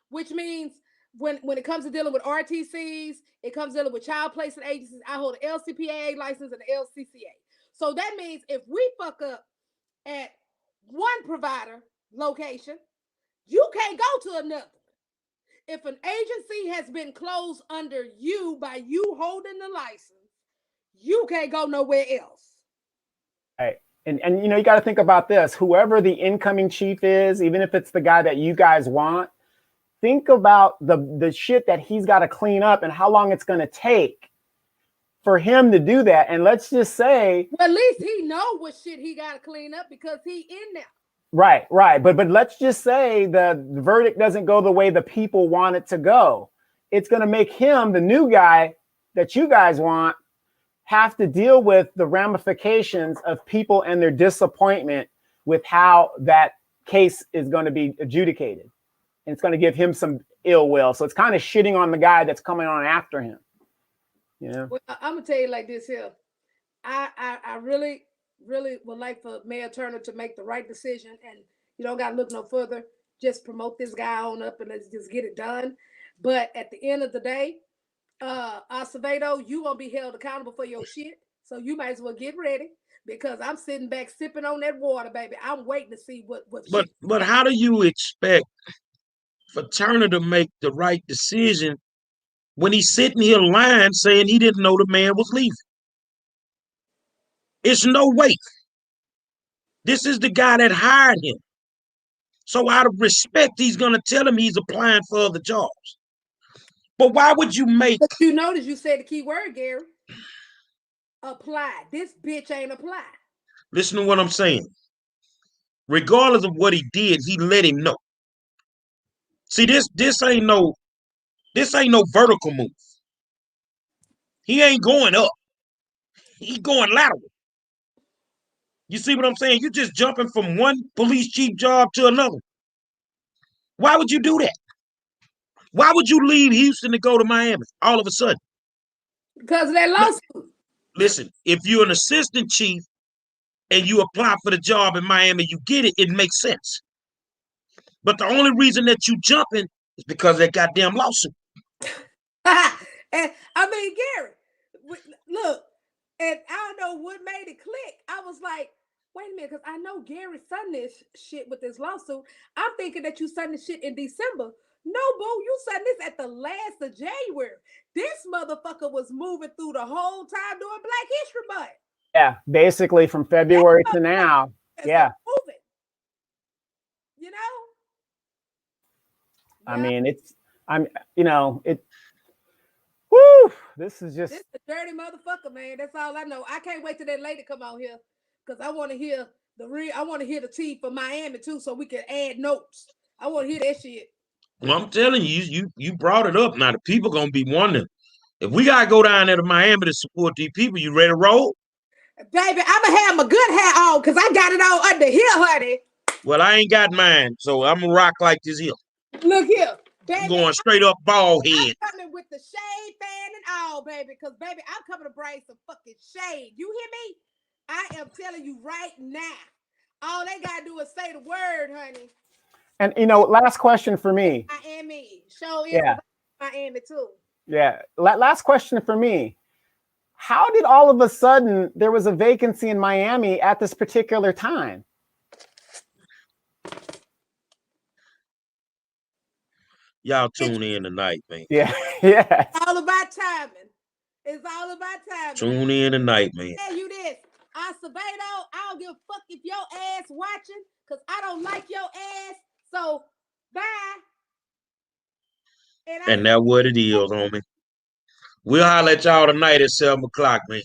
Which means when it comes to dealing with RTCs, it comes dealing with child placement agencies. I hold an LCPA license and an LCCA. So that means if we fuck up at one provider location, you can't go to another. If an agency has been closed under you by you holding the license, you can't go nowhere else. Right. And you got to think about this. Whoever the incoming chief is, even if it's the guy that you guys want, think about the shit that he's got to clean up and how long it's going to take for him to do that. And let's just say, well, at least he know what shit he got to clean up because he in there. Right. But let's just say the verdict doesn't go the way the people want it to go. It's going to make him, the new guy that you guys want, have to deal with the ramifications of people and their disappointment with how that case is going to be adjudicated. And it's going to give him some ill will. So it's kind of shitting on the guy that's coming on after him. Yeah. Well, I'm going to tell you like this here. I really would like for Mayor Turner to make the right decision, and you don't got to look no further. Just promote this guy on up and let's just get it done. But at the end of the day, Acevedo, you gonna be held accountable for your shit. So you might as well get ready because I'm sitting back sipping on that water, baby. I'm waiting to see what. But how do you expect for Turner to make the right decision when he's sitting here lying, saying he didn't know the man was leaving? It's no way. This is the guy that hired him. So out of respect, he's going to tell him he's applying for other jobs. But why would you make... But you notice you said the key word, Gary. Apply. This bitch ain't apply. Listen to what I'm saying. Regardless of what he did, he let him know. See, this ain't no vertical move. He ain't going up. He's going lateral. You see what I'm saying? You're just jumping from one police chief job to another. Why would you do that? Why would you leave Houston to go to Miami all of a sudden? Because of that lawsuit. Listen, if you're an assistant chief and you apply for the job in Miami, you get it, it makes sense. But the only reason that you jumping is because of that goddamn lawsuit. And I mean, Gary, look, and I don't know what made it click. I was like, wait a minute, because I know Gary sent this shit with this lawsuit. I'm thinking that you sent this shit in December. No, boo, you sent this at the last of January. This motherfucker was moving through the whole time during Black History Month. Yeah, basically from February to now. Yeah. Moving. You know? I mean, woo, this is just... This is a dirty motherfucker, man. That's all I know. I can't wait till that lady come out here because I want to hear the tea from Miami too, so we can add notes. I want to hear that shit. Well, I'm telling you, you brought it up. Now the people gonna be wondering if we gotta go down there to Miami to support these people. You ready to roll? Baby, I'ma have my good hat on because I got it on under here, honey. Well, I ain't got mine, so I'm gonna rock like this here. Look here, I'm baby. going straight up bald I'm head. coming with the shade fan and all, baby. Because, baby, I'm coming to bring some fucking shade. You hear me? I am telling you right now. All they got to do is say the word, honey. And, you know, last question for me. Miami. Show is Yeah. Miami, too. Yeah. Last question for me. How did all of a sudden there was a vacancy in Miami at this particular time? Y'all tune in tonight, man. Yeah. Yeah. It's all about timing. It's all about timing. Tune in tonight, man. I tell you this, Acevedo, I don't give a fuck if your ass watching, because I don't like your ass. So, bye. And that's what it is, homie. We'll holler at y'all tonight at 7 o'clock, man.